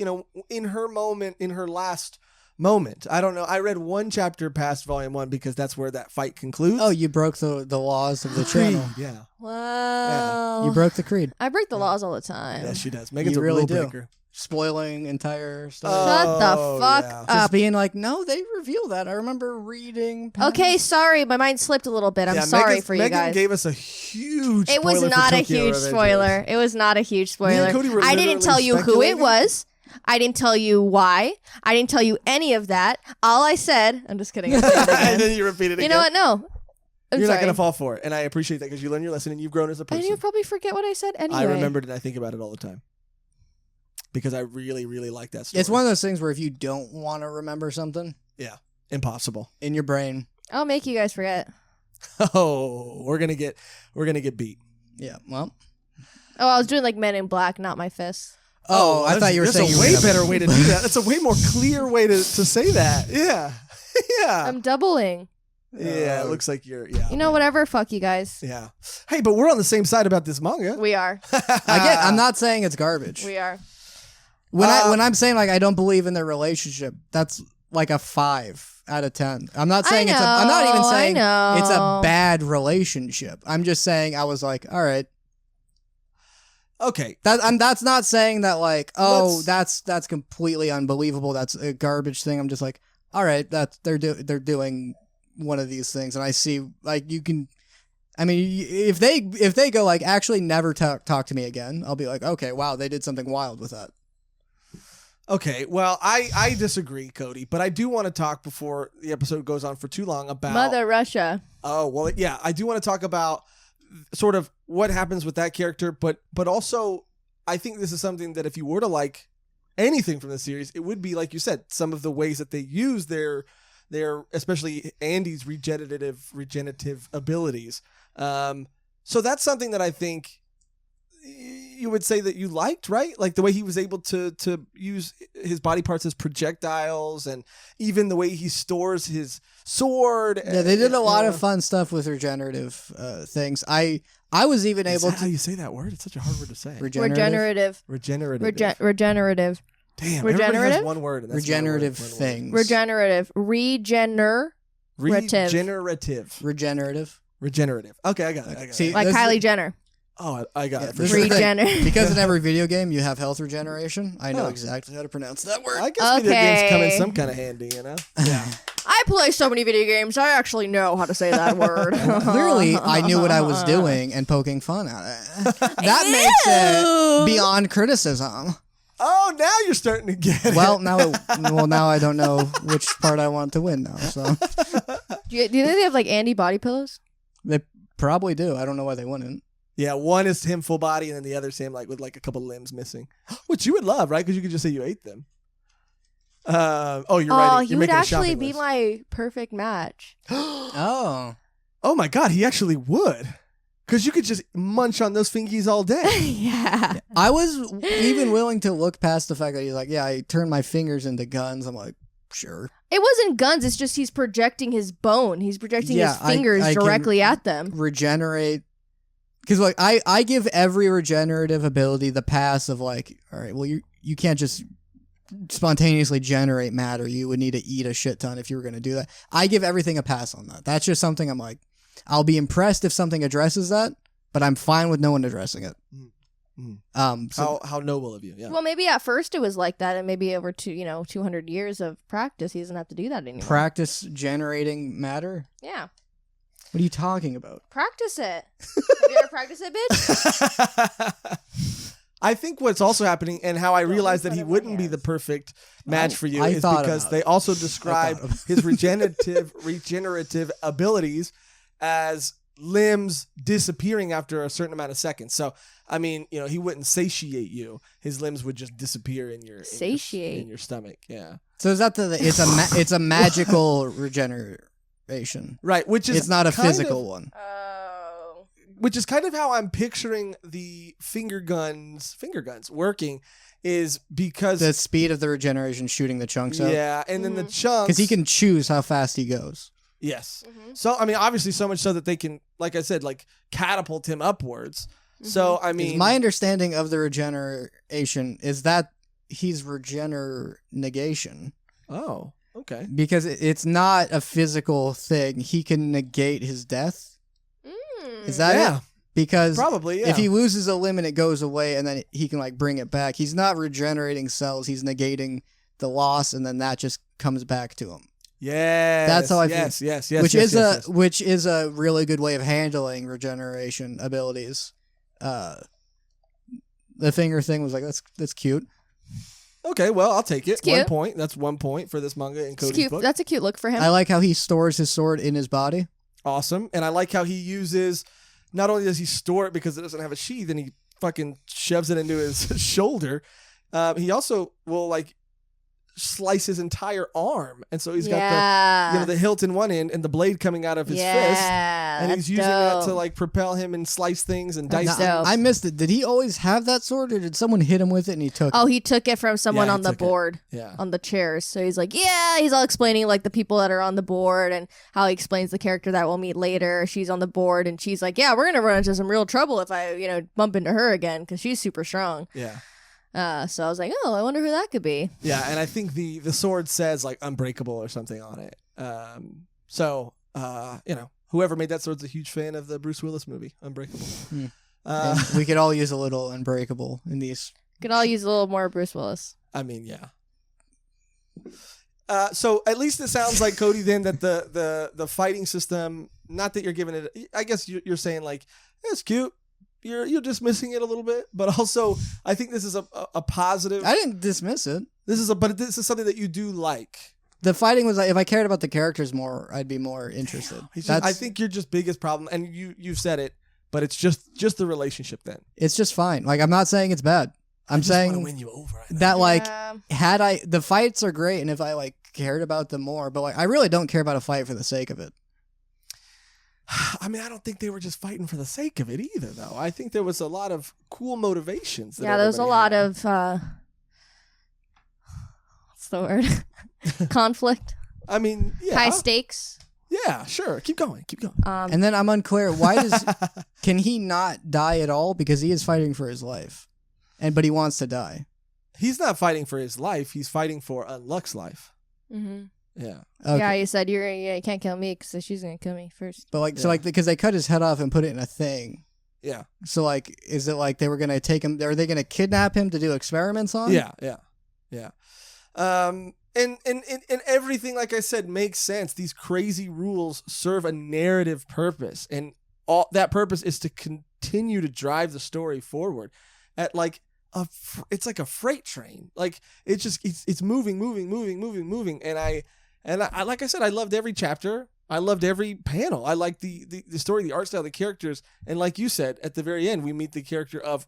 in her last moment. I don't know. I read one chapter past volume 1 because that's where that fight concludes.
Oh, you broke the laws of the channel.
Yeah.
Wow.
Yeah. You broke the creed.
I break the laws all the time.
Yeah, she does. Megan's
you really
a rule breaker.
Spoiling entire stuff.
Shut the fuck up.
Just being like, no, they reveal that. I remember reading.
Okay, sorry, my mind slipped a little bit. I'm sorry for you guys.
Megan gave us a huge spoiler.
It was not a huge spoiler. It was not a huge spoiler. I didn't tell you who it was. I didn't tell you why. I didn't tell you any of that. All I said, I'm just kidding.
And then you repeat it again.
You know what? No.
You're not going to fall for it. And I appreciate that because you learned your lesson and you've grown as a person.
And you probably forget what I said anyway.
I remembered and I think about it all the time. Because I really, really like that story.
It's one of those things where if you don't want to remember something.
Yeah. Impossible.
In your brain.
I'll make you guys forget.
Oh, we're gonna get beat.
Yeah, well.
Oh, I was doing like Men in Black, not my fists.
Oh, I thought you were saying
a way better way to do that. That's a way more clear way to say that. Yeah. Yeah.
I'm doubling.
Yeah, it looks like you're, yeah.
You know, whatever, fuck you guys.
Yeah. Hey, but we're on the same side about this manga.
We are.
Again, I'm not saying it's garbage.
We are.
When I'm saying like I don't believe in their relationship, that's like a 5 out of 10. I'm not saying I'm not even saying it's a bad relationship. I'm just saying I was like, all right.
Okay.
That's not saying that like, that's completely unbelievable. That's a garbage thing. I'm just like, all right, they're doing one of these things, and I see like you can. I mean, if they go like actually never talk to me again, I'll be like, okay, wow, they did something wild with that.
Okay, well, I disagree, Cody, but I do want to talk before the episode goes on for too long about
Mother Russia.
Oh, well, yeah, I do want to talk about sort of what happens with that character, but also I think this is something that if you were to like anything from the series, it would be like you said, some of the ways that they use their their especially Andy's regenerative abilities. So that's something that I think you would say that you liked, right? Like the way he was able to use his body parts as projectiles, and even the way he stores his sword.
Yeah, they did a lot of fun stuff with regenerative things. I was even able to.
How you say that word? It's such a hard word to say.
Regenerative. Regenerative.
Damn,
regenerative?
Everybody has one word. And that's
regenerative
one word.
things.
Regenerative.
Regenerative. Okay, I got it.
See,
like Kylie Jenner.
Oh, I got it.
Because in every video game you have health regeneration, I know exactly how to pronounce that word.
I guess video games come in some kind of handy, you know?
Yeah.
I play so many video games, I actually know how to say that word.
Clearly, I knew what I was doing and poking fun at it. That makes it beyond criticism.
Oh, now you're starting to get it.
Well, now I don't know which part I want to win now. So,
do you think they have like Andy body pillows?
They probably do. I don't know why they wouldn't.
Yeah, one is him full body, and then the other's him like with like a couple limbs missing, which you would love, right? Because you could just say you ate them. You're right.
Oh, he would actually be my perfect match.
Oh
my God, he actually would. Because you could just munch on those fingies all day.
Yeah.
I was even willing to look past the fact that he's like, yeah, I turned my fingers into guns. I'm like, sure.
It wasn't guns. It's just he's projecting his bone. He's projecting his fingers directly at them.
Regenerate. Because like I give every regenerative ability the pass of like, all right, well you can't just spontaneously generate matter. You would need to eat a shit ton if you were going to do that. I give everything a pass on that. That's just something I'm like, I'll be impressed if something addresses that, but I'm fine with no one addressing it.
How noble of you. Yeah.
Well, maybe at first it was like that, and maybe over 200 years of practice, he doesn't have to do that anymore.
Practice generating matter?
Yeah.
What are you talking about?
Practice it. Have you ever practiced it, bitch?
I think what's also happening, and how I realized that he wouldn't be the perfect match for you, is because they also describe his regenerative abilities as limbs disappearing after a certain amount of seconds. So, I mean, he wouldn't satiate you. His limbs would just disappear in your stomach. Yeah.
So is that it's a magical regeneration,
right? Which is
it's not a physical one.
Oh.
Which is kind of how I'm picturing the finger guns working, is because
the speed of the regeneration shooting the chunks out.
Yeah, and then the chunks,
because he can choose how fast he goes.
Yes. Mm-hmm. So, I mean, obviously so much so that they can, like I said, like catapult him upwards. Mm-hmm. So, I mean,
my understanding of the regeneration is that he's negation.
Oh, okay.
Because it's not a physical thing. He can negate his death. Is that it? Because
probably, yeah.
If he loses a limb and it goes away and then he can like bring it back, he's not regenerating cells. He's negating the loss, and then that just comes back to him.
Yeah,
that's how I feel.
Yes.
Which is a really good way of handling regeneration abilities. The finger thing was like, that's cute.
Okay, well, I'll take it.
It's cute.
1 point. That's 1 point for this manga in Cody's book.
That's a cute look for him.
I like how he stores his sword in his body.
Awesome. And I like how he uses, not only does he store it because it doesn't have a sheath and he fucking shoves it into his shoulder, he also will like slice his entire arm, and so he's got the hilt in one end and the blade coming out of his fist, and he's using that to like propel him and slice things and dice things.
I missed it. Did he always have that sword, or did someone hit him with it and he took it?
He took it from someone on the board, on the chairs. So he's like, he's all explaining like the people that are on the board and how he explains the character that we'll meet later. She's on the board and she's like, we're gonna run into some real trouble if I bump into her again because she's super strong.
Yeah.
So I was like, I wonder who that could be.
Yeah, and I think the sword says like unbreakable or something on it. Whoever made that sword's a huge fan of the Bruce Willis movie, Unbreakable.
We could all use a little Unbreakable in these.
Could all use a little more Bruce Willis.
I mean, yeah. So at least it sounds like, Cody, then that the fighting system, not that you're giving it, I guess you're saying like, it's cute. You're dismissing it a little bit, but also I think this is a positive.
I didn't dismiss it.
This is something that you do like.
The fighting was like, if I cared about the characters more, I'd be more interested.
I think your just biggest problem, and you've said it, but it's just the relationship. Then
it's just fine. Like I'm not saying it's bad. I'm saying
win you over.
That like the fights are great, and if I like cared about them more, but like I really don't care about a fight for the sake of it.
I mean, I don't think they were just fighting for the sake of it either, though. I think there was a lot of cool motivations.
Yeah, there was a lot of what's the word? Conflict.
I mean, yeah.
High stakes.
Yeah, sure. Keep going.
And then I'm unclear. Why can he not die at all? Because he is fighting for his life, but he wants to die.
He's not fighting for his life. He's fighting for Unluck's life.
Mm-hmm.
Yeah.
Okay. Yeah, he said you can't kill me because she's gonna kill me first.
But because they cut his head off and put it in a thing.
Yeah.
So like, is it like they were gonna take him? Are they gonna kidnap him to do experiments on?
Yeah. And everything, like I said, makes sense. These crazy rules serve a narrative purpose, and all that purpose is to continue to drive the story forward at like it's like a freight train. Like it's moving. And I like I said, I loved every chapter. I loved every panel. I liked the story, the art style, the characters, and like you said, at the very end, we meet the character of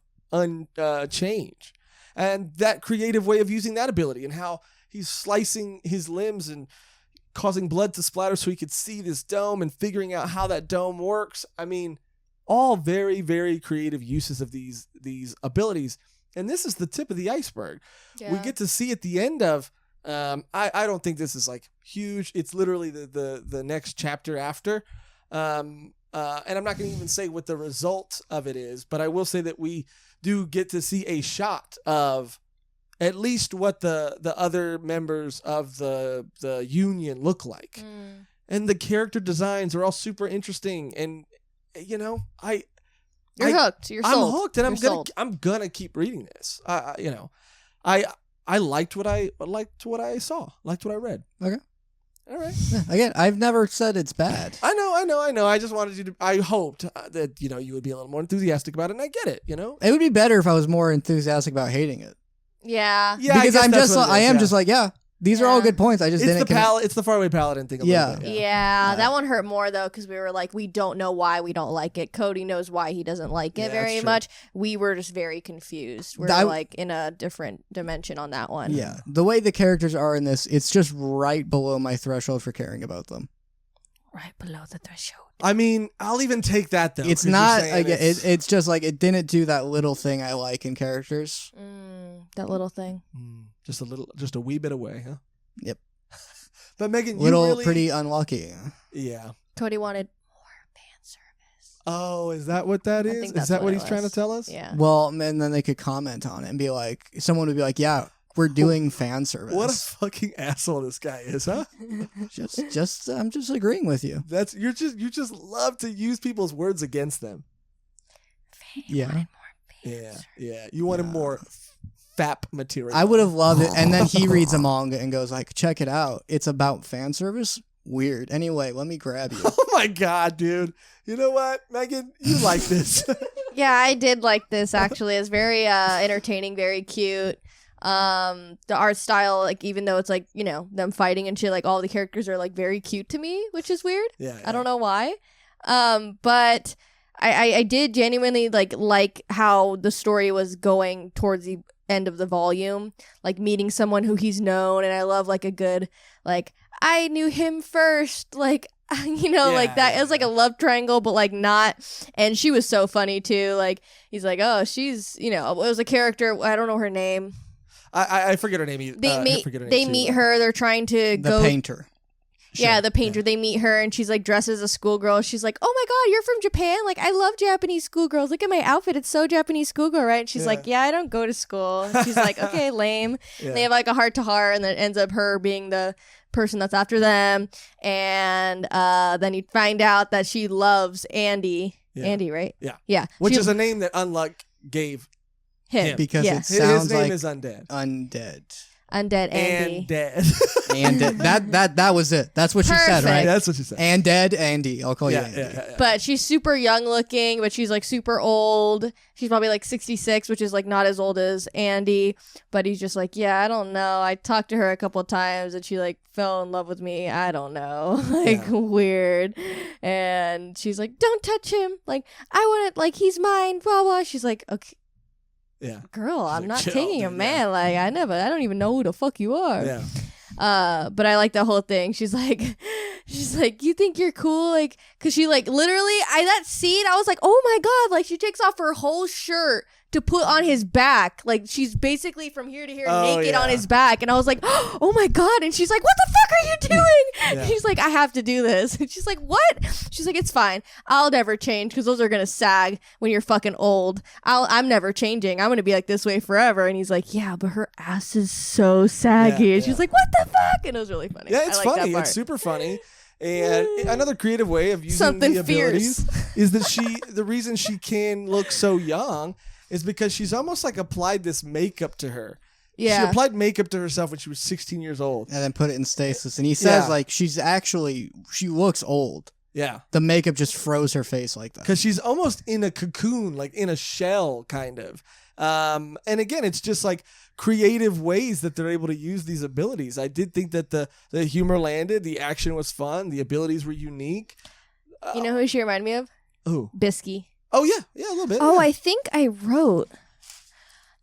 Change, and that creative way of using that ability and how he's slicing his limbs and causing blood to splatter so he could see this dome and figuring out how that dome works. I mean, all very, very creative uses of these abilities. And this is the tip of the iceberg. Yeah. We get to see at the end of, I don't think this is like huge. It's literally the next chapter after. And I'm not going to even say what the result of it is, but I will say that we do get to see a shot of at least what the other members of the union look like. And the character designs are all super interesting. And, you know,
You're hooked. You're sold.
I'm hooked, and I'm gonna keep reading this. I liked what I saw. Liked what I read.
Okay.
All right.
Yeah, again, I've never said it's bad.
I know. I just wanted you to. I hoped that you would be a little more enthusiastic about it, and I get it.
It would be better if I was more enthusiastic about hating it.
Yeah.
Because I am just like, these are all good points. I just didn't.
It's the faraway paladin thing.
Yeah. That one hurt more though because we were like, we don't know why we don't like it. Cody knows why he doesn't like it very much. We were just very confused. We're like in a different dimension on that one.
Yeah, the way the characters are in this, it's just right below my threshold for caring about them.
Right below the threshold.
I mean, I'll even take that though.
It's not. It's just like it didn't do that little thing I like in characters.
That little thing.
Just a wee bit away, huh?
Yep.
But Megan,
pretty unlucky.
Yeah.
Cody wanted more fan service.
Oh, is that what that is? Is that what he's trying to tell us?
Yeah.
Well, and then they could comment on it and be like, someone would be like, "Yeah, we're doing fan service."
What a fucking asshole this guy is, huh?
I'm just agreeing with you.
You just love to use people's words against them.
Yeah.
Yeah. You wanted more FAP material.
I would have loved it. And then he reads a manga and goes like, check it out. It's about fan service. Weird. Anyway, let me grab you.
Oh my God, dude. You know what, Megan? You like this.
Yeah, I did like this actually. It's very entertaining, very cute. The art style, like even though it's like, them fighting and shit, like all the characters are like very cute to me, which is weird.
Yeah.
I don't know why. But I did genuinely like how the story was going towards the end of the volume, like meeting someone who he's known, and I love like a good I knew him first, like that. It was like a love triangle, but like not. And she was so funny too. Like he's like, oh, she's it was a character. I don't know her name.
I forget her name.
They meet her. They're trying to go.
The painter.
Sure. Yeah, the painter. Yeah. They meet her and she's like dressed as a schoolgirl. She's like, oh my God, you're from Japan? Like, I love Japanese schoolgirls. Look at my outfit. It's so Japanese schoolgirl, right? And she's like, yeah, I don't go to school. And she's like, okay, lame. Yeah. And they have like a heart-to-heart, and then it ends up her being the person that's after them. And then you find out that she loves Andy. Yeah. Andy, right?
Yeah.
Yeah.
Which is a name that Unluck gave him.
Because it sounds like
his name is Undead.
Undead Andy.
And that was it. That's what she said, right?
That's what she said.
And dead Andy. I'll call you Andy.
Yeah.
But she's super young looking, but she's like super old. She's probably like 66, which is like not as old as Andy. But he's just like, yeah, I don't know. I talked to her a couple of times and she like fell in love with me. I don't know. Weird. And she's like, don't touch him. Like, I want it. Like, he's mine. Blah, blah. She's like, okay.
Yeah.
Girl, I'm not taking a man. Like, I don't even know who the fuck you are.
Yeah.
But I like the whole thing. She's like, you think you're cool? Like, cause she like literally, that scene, I was like, oh my God, like she takes off her whole shirt to put on his back. Like she's basically from here to here naked on his back. And I was like, oh my God. And she's like, what the fuck are you doing? Yeah. She's like, I have to do this. And she's like, what? She's like, it's fine. I'll never change because those are going to sag when you're fucking old. I'm never changing. I'm going to be like this way forever. And he's like, yeah, but her ass is so saggy. And she's like, what the fuck? And it was really funny.
Yeah, it's funny. It's super funny. And another creative way of using the abilities is that the reason she can look so young is because she's almost like applied this makeup to her. Yeah. She applied makeup to herself when she was 16 years old.
And then put it in stasis. And he says like she looks old.
Yeah.
The makeup just froze her face like that.
Because she's almost in a cocoon, like in a shell kind of. And again, it's just like creative ways that they're able to use these abilities. I did think that the humor landed, the action was fun, the abilities were unique.
You know who she reminded me of?
Who?
Bisky.
Oh yeah, a little bit.
Oh, yeah. I think I wrote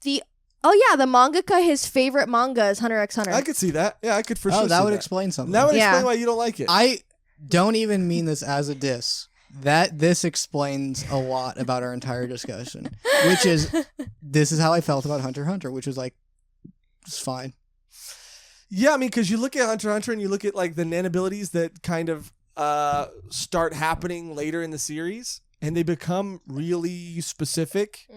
the mangaka, his favorite manga is Hunter x Hunter.
I could see that. Yeah, I could for sure.
Oh, that would explain something.
That would explain why you don't like it.
I don't even mean this as a diss. This explains a lot about our entire discussion, which is this is how I felt about Hunter x Hunter, which was like, it's fine.
Yeah, I mean, because you look at Hunter x Hunter and you look at like the Nen abilities that kind of start happening later in the series, and they become really specific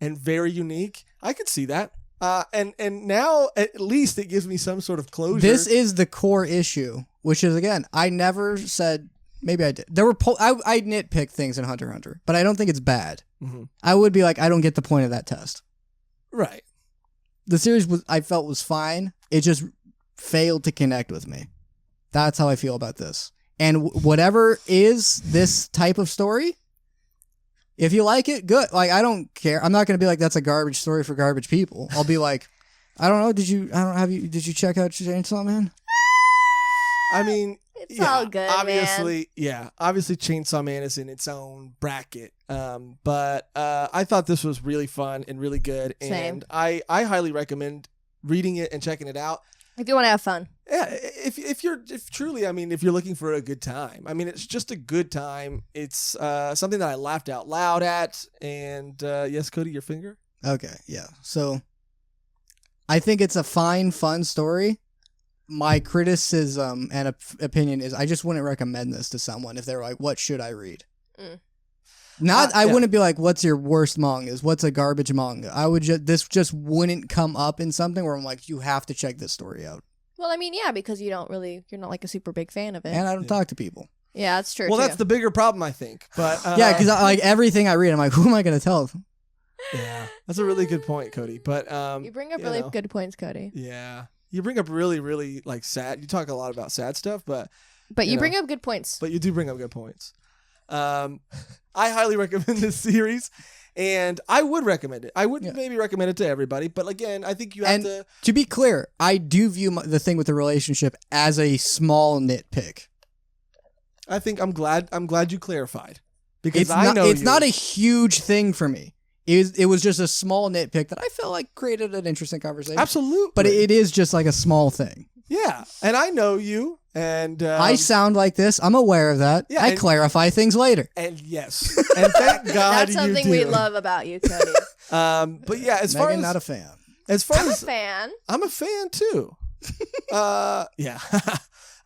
and very unique. I could see that. And now at least it gives me some sort of closure.
This is the core issue, which is, again, I never said, maybe I did. There were I nitpick things in Hunter x Hunter, but I don't think it's bad. Mm-hmm. I would be like, I don't get the point of that test.
Right.
The series I felt was fine. It just failed to connect with me. That's how I feel about this. And whatever is this type of story, if you like it, good. Like, I don't care. I'm not going to be like, that's a garbage story for garbage people. I'll be like, I don't know. Did you check out Chainsaw Man?
I mean,
it's all good,
obviously,
man.
Yeah. Obviously, Chainsaw Man is in its own bracket. But I thought this was really fun and really good.
Same.
And I highly recommend reading it and checking it out.
If you want to have fun.
Yeah, if you're looking for a good time. I mean, it's just a good time. It's something that I laughed out loud at. And yes, Cody, your finger?
Okay, yeah. So I think it's a fine, fun story. My criticism and opinion is I just wouldn't recommend this to someone if they were like, what should I read? I wouldn't be like, what's your worst mangas? What's a garbage manga? I would this just wouldn't come up in something where I'm like, you have to check this story out.
Well, I mean, yeah, because you're not like a super big fan of it.
And I don't talk to people.
Yeah, that's true.
Well, that's the bigger problem, I think. But
yeah, because like everything I read, I'm like, who am I going to tell?
Yeah, that's a really good point, Cody. But
you bring up really good points, Cody.
Yeah, you bring up really, really like sad. You talk a lot about sad stuff, but
you bring up good points.
But you do bring up good points. I highly recommend this series, and I would recommend it. I wouldn't maybe recommend it to everybody, but again, I think you have to.
To be clear, I do view the thing with the relationship as a small nitpick.
I think I'm glad you clarified because
it's not a huge thing for me. It was just a small nitpick that I felt like created an interesting conversation.
Absolutely,
but it is just like a small thing.
Yeah, and I know you. And
I sound like this. I'm aware of that. Yeah, I clarify things later.
And yes, and thank God
that's something we love about you, Cody.
But yeah, as far as
not a fan.
As far
I'm
as
a fan,
I'm a fan too. Yeah.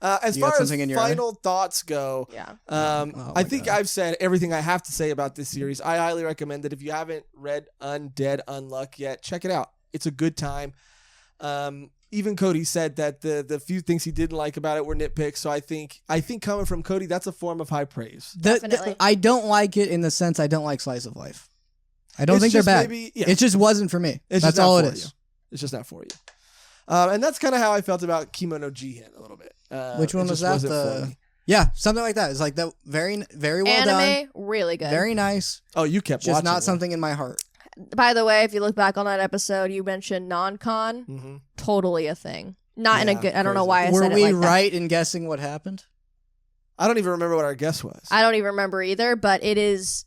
As far as final thoughts go, I think I've said everything I have to say about this series. I highly recommend that if you haven't read Undead Unluck yet, check it out. It's a good time. Even Cody said that the few things he didn't like about it were nitpicks. So I think coming from Cody, that's a form of high praise.
Definitely.
I don't like it in the sense I don't like slice of life. I don't think they're bad. It just wasn't for me. That's all it is.
It's just not for you. And that's kind of how I felt about Kimono Jihen a little bit.
Which one was that? Yeah, something like that. It's like that very, very well done.
Anime, really good.
Very nice.
Oh, you kept
just
watching.
Just not something in my heart.
By the way, if you look back on that episode, you mentioned non-con. Totally a thing. Not in a good. I don't know why I said it like that.
Were we right in guessing what happened?
I don't even remember what our guess was.
I don't even remember either. But it is.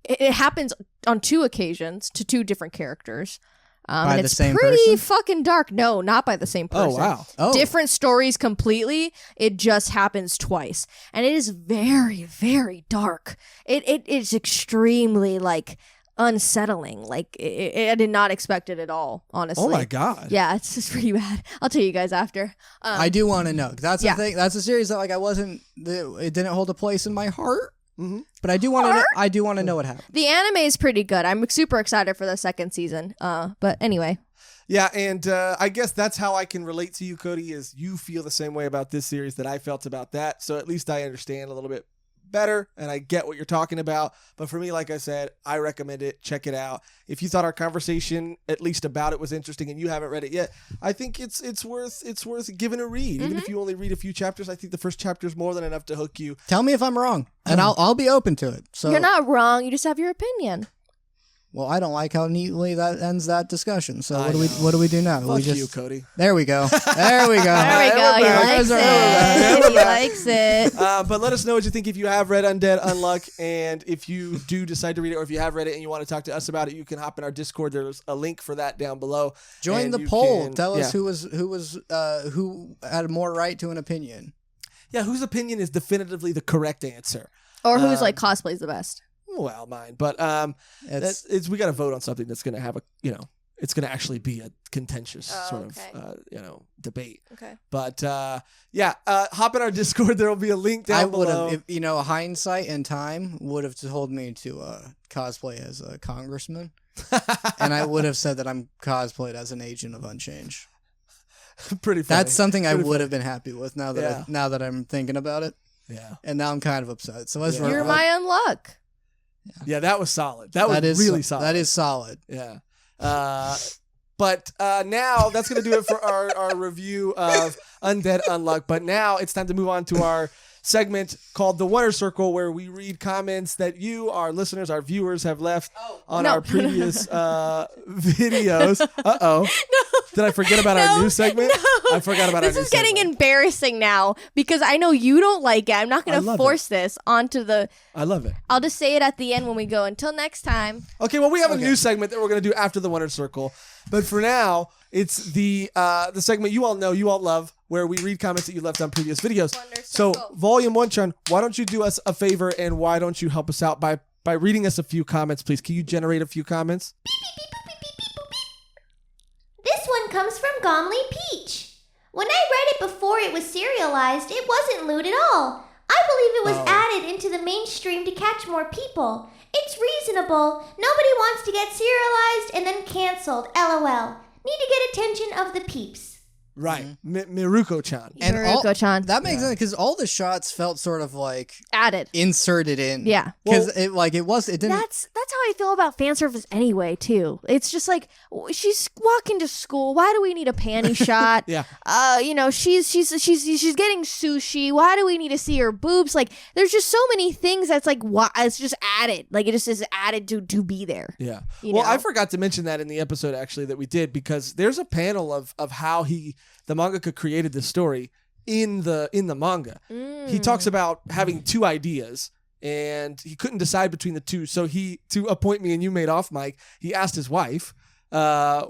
It happens on 2 occasions to 2 different characters.
By
and
the
it's
same
pretty
person?
fucking dark. No, not by the same person.
Oh, wow.
Oh.
Different stories completely. It just happens twice. And it is very, very dark. It is extremely, like, unsettling. Like, I did not expect it at all, honestly.
Oh, my God.
Yeah, it's just pretty bad. I'll tell you guys after.
I do want to know. That's
yeah.
the thing. That's a series that, like, it didn't hold a place in my heart.
Mm-hmm.
But I do want to know. I do want to know what happened.
The anime is pretty good. I'm super excited for the second season. But anyway.
Yeah, and I guess that's how I can relate to you, Cody, is you feel the same way about this series that I felt about that. So at least I understand a little bit better and I get what you're talking about. But for me, like I said, I recommend it. Check it out. If you thought our conversation at least about it was interesting and you haven't read it yet, I think it's worth giving a read. Even if you only read a few chapters, I think the first chapter is more than enough to hook you.
Tell me if I'm wrong, and I'll be open to it. So
You're not wrong. You just have your opinion.
Well, I don't like how neatly that ends that discussion. So what do we do now?
Fuck you, Cody.
There we go. There we go.
There we go. He likes it. He likes it.
But let us know what you think if you have read Undead Unluck, and if you do decide to read it, or if you have read it and you want to talk to us about it, you can hop in our Discord. There's a link for that down below.
Join
And
the
you
poll.
can-
Tell us
yeah.
who had more right to an opinion.
Yeah, whose opinion is definitively the correct answer?
Or who's like cosplays the best.
Well, mine, but it's we got to vote on something that's going to have it's going to actually be a contentious sort of debate.
Okay.
But hop in our Discord. There will be a link down below.
Hindsight and time would have told me to cosplay as a congressman, and I would have said that I'm cosplayed as an agent of Unchange.
Pretty funny.
That's something I would have been happy with now that I'm thinking about it.
Yeah.
And now I'm kind of upset. So
You're my unluck.
Yeah, that was solid. That was really solid.
That is solid.
Yeah. But now that's going to do it for our review of Undead Unluck. But now it's time to move on to our segment called The Wonder Circle, where we read comments that you, our listeners, our viewers have left on our previous videos. Uh-oh. Did I forget about our new segment? I forgot about our new segment.
This is getting embarrassing now because I know you don't like it. I'm not going to force this onto the...
I love it.
I'll just say it at the end when we go. Until next time.
Okay, well, we have a new segment that we're going to do after the Wonder Circle. But for now, it's the segment you all know, you all love, where we read comments that you left on previous videos. So, Volume 1, Chun, why don't you do us a favor and why don't you help us out by reading us a few comments, please? Can you generate a few comments?
This one comes from Gomley Peach. When I read it before it was serialized, it wasn't lewd at all. I believe it was added into the mainstream to catch more people. It's reasonable. Nobody wants to get serialized and then canceled. LOL. Need to get attention of the peeps.
Right. Miruko-chan.
And
Miruko-chan.
that makes sense because all the shots felt sort of like
Added.
inserted in.
Yeah.
Because it didn't.
That's how I feel about fan service anyway, too. It's just like, she's walking to school. Why do we need a panty shot?
Yeah.
She's getting sushi. Why do we need to see her boobs? Like, there's just so many things that's like, it's just added. Like, it just is added to be there.
Yeah.
You
Well,
know?
I forgot to mention that in the episode, actually, that we did, because there's a panel of how the mangaka created this story in the manga. He talks about having two ideas and he couldn't decide between the two. So to a point me and you made off mic, he asked his wife, he asked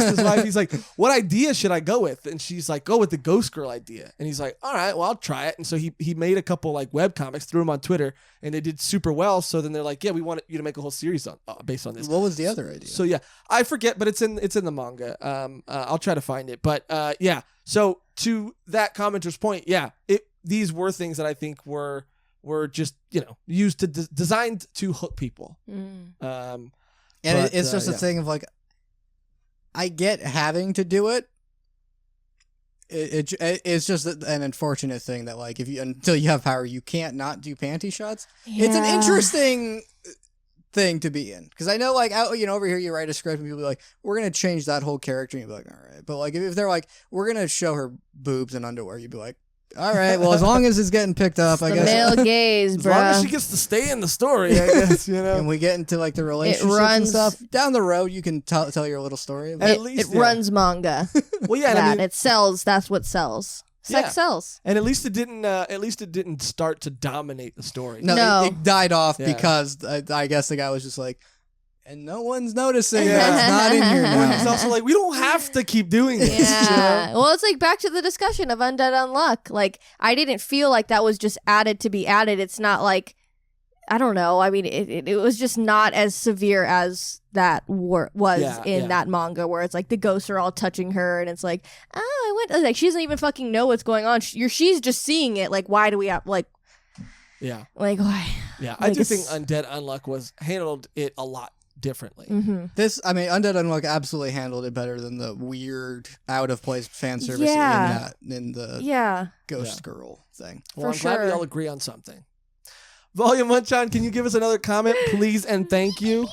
his wife, he's like, what idea should I go with? And she's like, go with the Ghost Girl idea. And he's like, all right, well, I'll try it. And so he made a couple like web comics, threw them on Twitter, and they did super well. So then they're like, yeah, we want you to make a whole series based on this.
What was the other idea?
So yeah, I forget, but it's in the manga. I'll try to find it. But yeah, so to that commenter's point, yeah, these were things that I think were just used to designed to hook people.
And it's just a thing of like, I get having to do it. It's just an unfortunate thing that like until you have power, you can't not do panty shots.
Yeah.
It's an interesting thing to be in because I know like over here you write a script and people be like, we're gonna change that whole character, and you'd be like, all right. But like if they're like, we're gonna show her boobs and underwear, you'd be like, all right, well, as long as it's getting picked up, I guess.
Male gaze, bro.
As long as she gets to stay in the story, I guess,
And we get into like the relationships and stuff. Down the road, you can tell your little story.
It runs manga.
Well, yeah,
it sells. That's what sells. Sex sells.
And at least it didn't start to dominate the story.
No. It died off because I guess the guy was just like, And no one's noticing. It's not in here now.
He's also like, we don't have to keep doing this.
Yeah. Well, it's like back to the discussion of Undead Unluck. Like, I didn't feel like that was just added to be added. It's not like, I don't know. I mean, it was just not as severe as that was in that manga, where it's like the ghosts are all touching her, and it's like, oh, I went. Like, she doesn't even fucking know what's going on. She's just seeing it. Like, why do we have like?
Yeah.
Like why?
Yeah,
like
I do think Undead Unluck was handled it a lot differently.
Mm-hmm.
Undead Unluck absolutely handled it better than the weird, out of place fan service in the Ghost Girl thing.
Well, I'm glad we all agree on something. Volume Munchon, can you give us another comment, please, and thank you?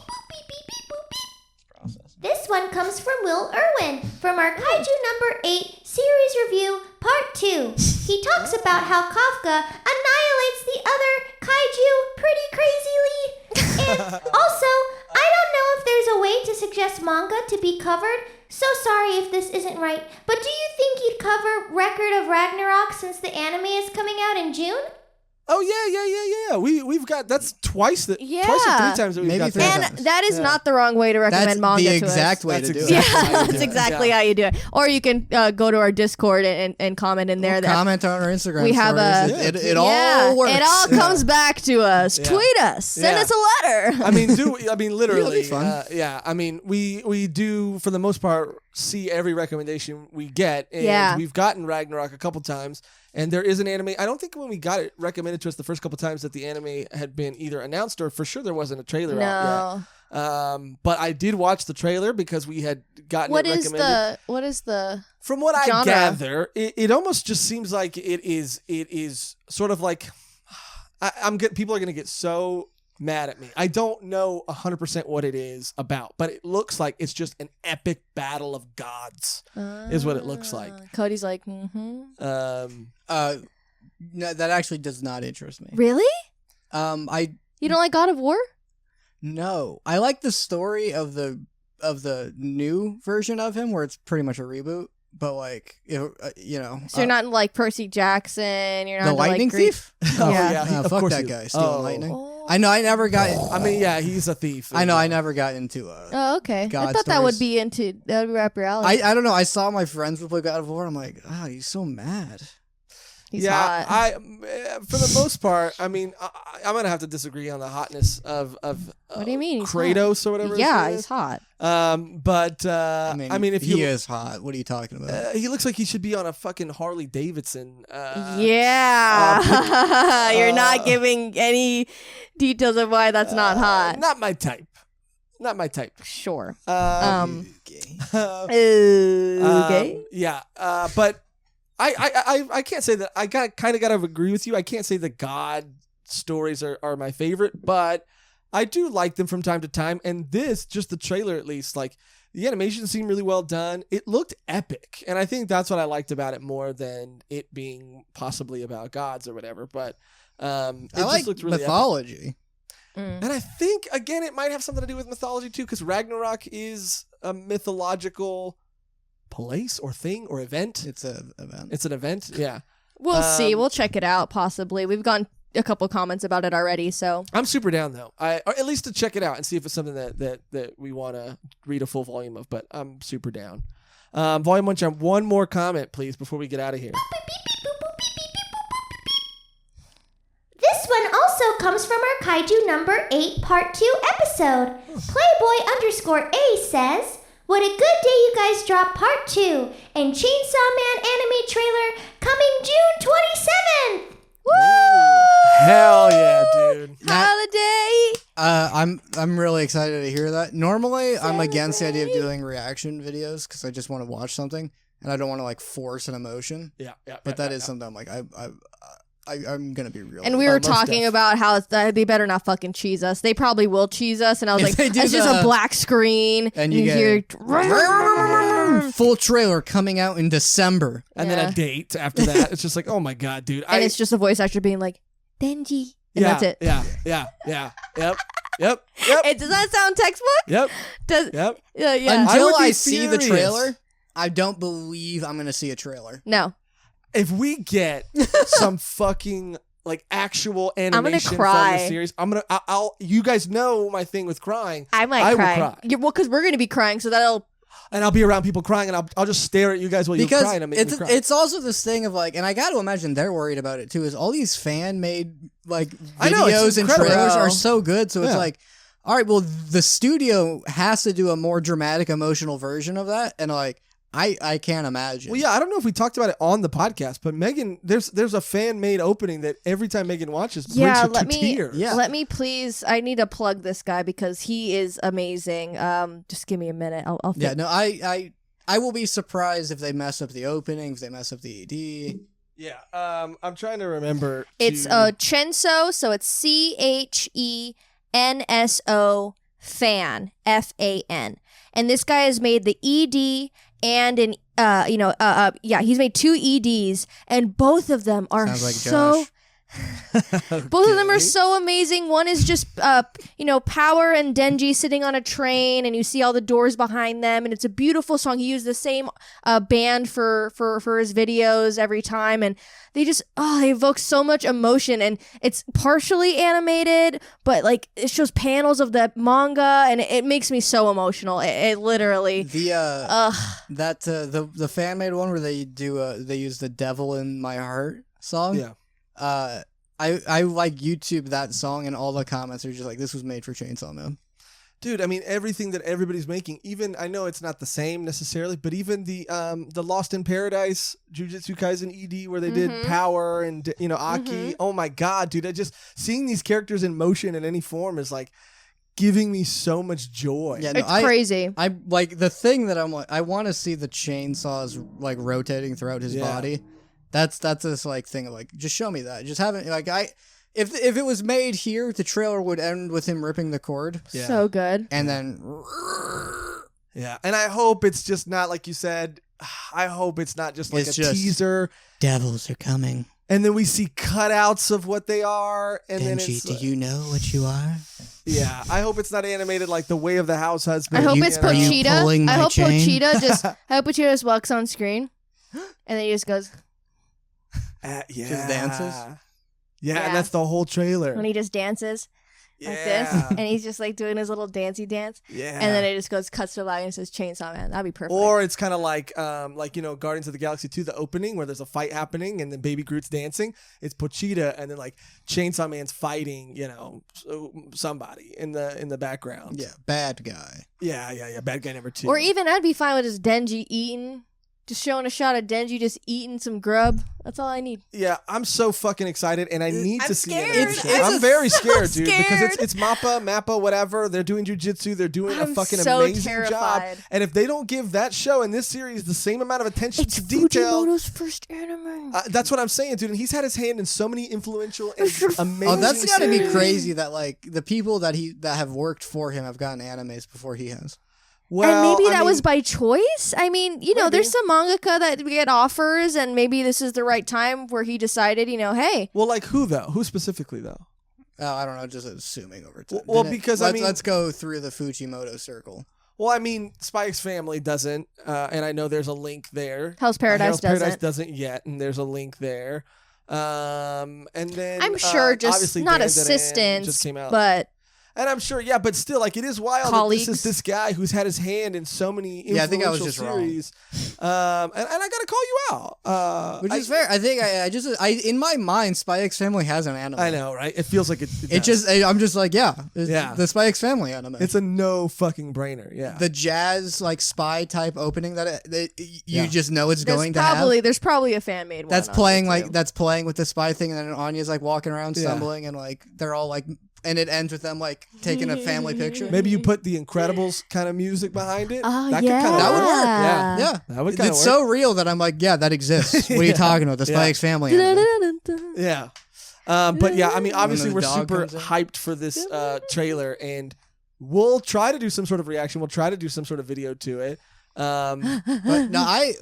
This one comes from Will Irwin from our Kaiju number 8 series review, part 2. He talks about how Kafka annihilates the other kaiju pretty crazily. And also, I don't know if there's a way to suggest manga to be covered. So sorry if this isn't right, but do you think you'd cover Record of Ragnarok since the anime is coming out in June?
Oh yeah. We've got twice twice or 3 times that we've got that.
And that is not the wrong way to recommend manga.
That's the exact way to do it.
Yeah, that's exactly how you do it. Or you can go to our Discord and comment in there.
Comment on our Instagram.
We have
it all works.
It all comes back to us. Yeah. Tweet us. Send us a letter.
I mean, literally. I mean, we do for the most part see every recommendation we get, and we've gotten Ragnarok a couple times. And there is an anime. I don't think when we got it recommended to us the first couple times that the anime had been either announced or for sure there wasn't a trailer out yet. But I did watch the trailer because we had gotten it recommended.
What is the
From what
genre?
I gather, it almost just seems like it is sort of like people are going to get so mad at me. I don't know 100% what it is about, but it looks like it's just an epic battle of gods is what it looks like.
Cody's like,
no, that actually does not interest me.
Really?
You
don't like God of War?
No, I like the story of the new version of him where it's pretty much a reboot. But like, so
you're not like Percy Jackson. You're not
the Lightning Thief.
Fuck
that guy stealing lightning. I know. I never got.
I mean, yeah, he's a thief.
I know. I never got into
Oh, okay. I thought that would be up your alley.
I don't know. I saw my friends would play God of War. I'm like, he's so mad.
He's hot.
For the most part, I mean, I'm gonna have to disagree on the hotness of
what do you mean?
Kratos or whatever.
Yeah, he's hot.
But I mean, if
he is hot, what are you talking about?
He looks like he should be on a fucking Harley Davidson.
You're not giving any details of why that's not hot.
Not my type. Not my type.
Sure.
Okay.
Okay.
Yeah. But. I can't say that I kind of got to agree with you. I can't say the God stories are my favorite, but I do like them from time to time. And this, just the trailer at least, like the animation seemed really well done. It looked epic. And I think that's what I liked about it more than it being possibly about gods or whatever. But it just looked really
mythology.
And I think, again, it might have something to do with mythology too, because Ragnarok is a mythological place or thing or event.
It's an event.
It's an event. Yeah.
We'll see. We'll check it out. Possibly. We've gotten a couple comments about it already. So
I'm super down though. Or at least to check it out and see if it's something that we want to read a full volume of. But I'm super down. Volume 1, one more comment, please, before we get out of here.
This one also comes from our Kaiju number 8 part 2 episode. Playboy_A says, what a good day you guys dropped part 2 and Chainsaw Man anime trailer coming June 27th.
Woo!
Hell yeah, dude.
Holiday.
I'm really excited to hear that. Normally, I'm against the idea of doing reaction videos because I just want to watch something and I don't want to like force an emotion.
Yeah.
But that is something I'm like, I'm gonna be real.
And we were talking about how they better not fucking cheese us. They probably will cheese us. And I was like, it's just a black screen.
And you hear full trailer coming out in December.
And then a date after that. It's just like, oh my God, dude.
And it's just a voice actor being like, Benji. And that's it.
Yeah. Yep.
Does that sound textbook?
Yep.
Yeah.
Until I see the trailer, I don't believe I'm gonna see a trailer.
No.
If we get some fucking like actual animation from
cry.
the series. I'll you guys know my thing with crying.
I might cry.
Will cry.
Yeah, well, because we're gonna be crying, so that'll.
And I'll be around people crying, and I'll just stare at you guys while you cry, and make me cry.
It's also this thing of like, and I got to imagine they're worried about it too. Is all these fan made like videos and trailers are so good, so it's like, all right, well, the studio has to do a more dramatic, emotional version of that, and like, I can't imagine.
Well, yeah, I don't know if we talked about it on the podcast, but Megan, there's a fan made opening that every time Megan watches brings her to tears.
Yeah,
let me please. I need to plug this guy because he is amazing. Just give me a minute. I'll
yeah, no, I will be surprised if they mess up the opening, if they mess up the ED.
Yeah, I'm trying to remember.
It's Chenso, so it's CHENSO fan FAN, and this guy has made the ED and he's made 2 EDs, and both of them are
Sounds like
so.
Josh.
Both of them are so amazing. One is just Power and Denji sitting on a train, and you see all the doors behind them, and it's a beautiful song. He used the same band for his videos every time, and they just they evoke so much emotion. And it's partially animated, but like it shows panels of the manga, and it makes me so emotional. It literally
the fan made one where they use the Devil in My Heart song.
Yeah.
I like YouTube that song, and all the comments are just like, this was made for Chainsaw Man.
Dude, I mean, everything that everybody's making, even, I know it's not the same necessarily, but even the Lost in Paradise Jujutsu Kaisen ED where they did Power and, Aki. Oh my God, dude. Seeing these characters in motion in any form is like giving me so much joy.
Yeah, it's crazy.
I like the thing that I'm like, I want to see the chainsaws like rotating throughout his body. That's this like thing of like, just show me that. Just haven't like if it was made here, the trailer would end with him ripping the cord.
Yeah.
So good.
And then
yeah, and I hope it's just not like you said. I hope it's not just like a teaser.
Devils are coming.
And then we see cutouts of what they are. And then it's,
do you know what you are?
Yeah, I hope it's not animated like The Way of the House Husband.
I hope it's Pochita. I hope Pochita just walks on screen, and then he just goes.
Just dances.
Yeah, and that's the whole trailer.
When he just dances like this, and he's just like doing his little dancey dance.
Yeah,
and then it just cuts to live and says Chainsaw Man. That'd be perfect.
Or it's kind of like Guardians of the Galaxy 2, the opening where there's a fight happening and then Baby Groot's dancing. It's Pochita, and then like Chainsaw Man's fighting, somebody in the background.
Yeah, bad guy.
Yeah, bad guy number 2.
Or even I'd be fine with just Denji eating. Just showing a shot of Denji just eating some grub. That's all I need.
Yeah, I'm so fucking excited, and I need to see it.
I'm
very scared, dude, because it's Mappa, whatever. They're doing jujitsu. They're doing a fucking amazing job. And if they don't give that show and this series the same amount of attention to detail,
Fujimoto's first anime.
That's what I'm saying, dude. And he's had his hand in so many influential and amazing.
Oh, that's got to be crazy that like the people that have worked for him have gotten animes before he has.
Well,
and maybe that was by choice. I mean, there's some mangaka that get offers, and maybe this is the right time where he decided, hey.
Well, like who though? Who specifically though?
Oh, I don't know. Just assuming over time.
Well, because
let's go through the Fujimoto circle.
Well, I mean, Spy X Family doesn't, and I know there's a link there.
Hell's Paradise
doesn't yet, and there's a link there. And then
I'm sure just not assistants,
just came out.
but.
And I'm sure, but still, like, it is wild
Colleagues.
that this is this guy who's had his hand in so many influential
I think I was just
series. Wrong. And I gotta call you out.
Which is fair. I think I in my mind, Spy X Family has an anime.
I know, right? It feels like
I'm just like, the Spy X Family anime.
It's a no fucking brainer, yeah.
The jazz, like, spy type opening you just know it's going to have.
There's probably a fan made one.
That's playing with the spy thing, and then Anya's, like, walking around stumbling, and, like, they're all, like... And it ends with them like taking a family picture.
Maybe you put the Incredibles kind of music behind it.
Oh,
that
would
work.
Yeah.
That would kind of work.
It's so real that I'm like, yeah, that exists. What are you talking about? The Spy X Family.
Yeah. But yeah, I mean, obviously we're super hyped for this trailer, and we'll try to do some sort of reaction. We'll try to do some sort of video to it.
But no, I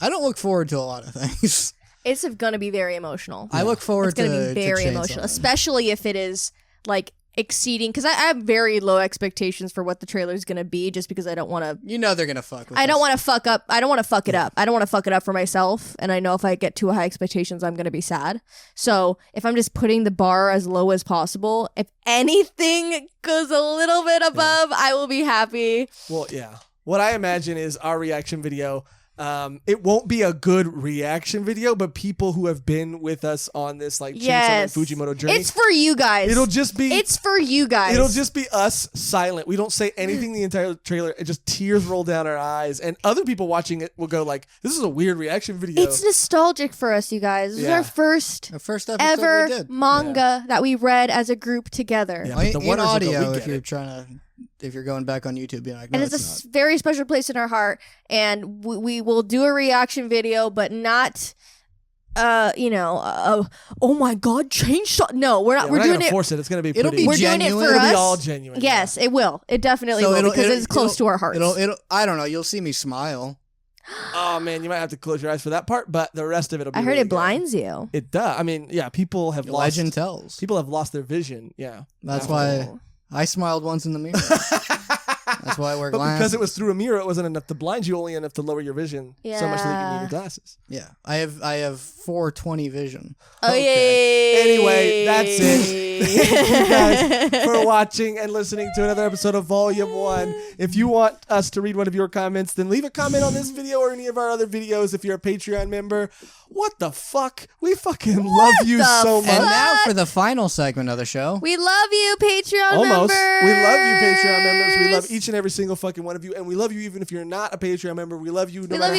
don't look forward to a lot of things.
It's going to be very emotional.
I look forward to
It's going to be very
Chainsaw
emotional,
Man.
especially if it is like exceeding, because I have very low expectations for what the trailer is going to be, just because I don't want to.
You know they're gonna fuck with
I don't
us.
want to fuck up. I don't want to fuck it up. I don't want to fuck it up for myself. And I know if I get too high expectations, I'm going to be sad. So if I'm just putting the bar as low as possible, if anything goes a little bit above, I will be happy.
Well, yeah. What I imagine is our reaction video. It won't be a good reaction video, but people who have been with us on this like Chainsaw Man Fujimoto journey,
it's for you guys. It's for you guys.
It'll just be us silent. We don't say anything the entire trailer. It just tears roll down our eyes, and other people watching it will go like, "This is a weird reaction video."
It's nostalgic for us, you guys. This is our first
episode
ever
we did.
manga that we read as a group together.
Yeah, but the
in
wonders of the
audio,
weekend.
if you're going back on YouTube, being like, no,
And it's a very special place in our heart. And we will do a reaction video, but not, oh my God, chainsaw. No, we're not.
Yeah,
we're
not
doing
gonna
it.
force it. It's gonna be.
It'll
pretty,
be
We're
genuine.
doing it for
It'll
us.
be all genuine.
Yes, it will. It definitely will, because it's close to our hearts.
It'll. I don't know. You'll see me smile.
Oh man, you might have to close your eyes for that part, but the rest of it'll be.
I heard
really
it
good.
blinds you.
It does. I mean, yeah, people have lost.
Legend tells.
People have lost their vision. Yeah,
That's why I smiled once in the mirror. That's why I wear
But
glasses.
because it was through a mirror, it wasn't enough to blind you, only enough to lower your vision so much that you need your glasses.
Yeah, I have 420 vision.
Oh, yeah.
Anyway, that's it. Thank you guys for watching and listening to another episode of Volume 1. If you want us to read one of your comments, then leave a comment on this video or any of our other videos if you're a Patreon member. What the fuck? We fucking love you so much.
And now for the final segment of the show.
We love you, Patreon
Almost.
members.
We love you, Patreon members. We love each and every single fucking one of you. And we love you even if you're not a Patreon member. We love you no matter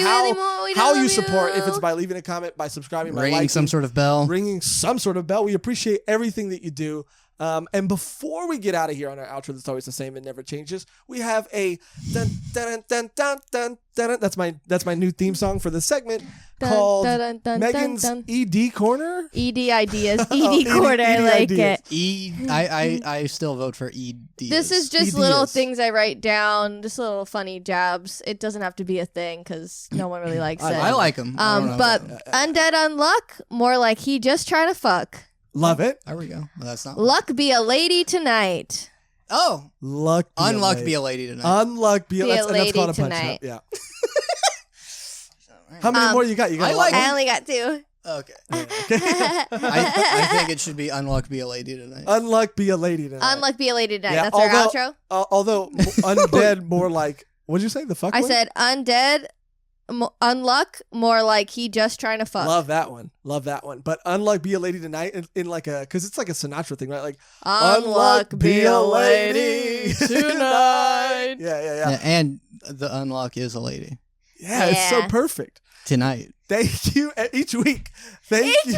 how you support. If it's by leaving a comment, by subscribing, by
Ringing
liking,
some sort of bell.
ringing some sort of bell. We appreciate everything that you do. And before we get out of here on our outro, that's always the same and never changes. We have a dun dun dun dun dun dun. That's my new theme song for the segment called Megan's ED Corner.
ED ideas, ED corner. I like
ideas.
it.
I still vote for ED.
This is just little things I write down, just little funny jabs. It doesn't have to be a thing because no one really likes it.
I like them.
But Undead Unluck, more like he just trying to fuck.
Love it.
There we go. Well, that's not.
Luck be a lady tonight.
Oh,
Unluck
be a lady tonight.
Unluck be a
Be a
lady. That's called a punch
tonight.
up. Yeah. How many more you got? You got a lot
I
more?
only got 2.
Okay. I think it should be unluck be a lady tonight.
Unluck be a lady tonight.
Unluck be a lady tonight.
Yeah,
That's our outro.
Although undead more like, what did you say? The fuck
I
one?
said undead, unluck, more like he just trying to fuck.
Love that one. But unluck be a lady tonight in like a, because it's like a Sinatra thing, right? Like
unluck be a lady tonight.
Yeah.
And the unluck is a lady
Yeah, it's so
Yeah.
perfect.
tonight.
Thank you each week. Thank you.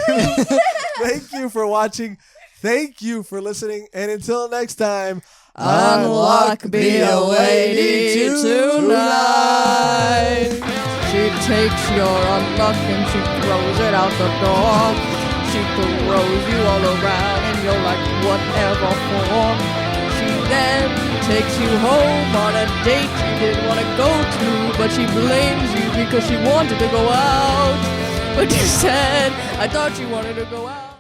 Thank you for watching. Thank you for listening. And until next time,
Unluck be a lady tonight. She takes your unluck and she throws it out the door. She throws you all around and you're like, whatever for. She then takes you home on a date you didn't want to go to, but she blames you because she wanted to go out. But you said, I thought you wanted to go out.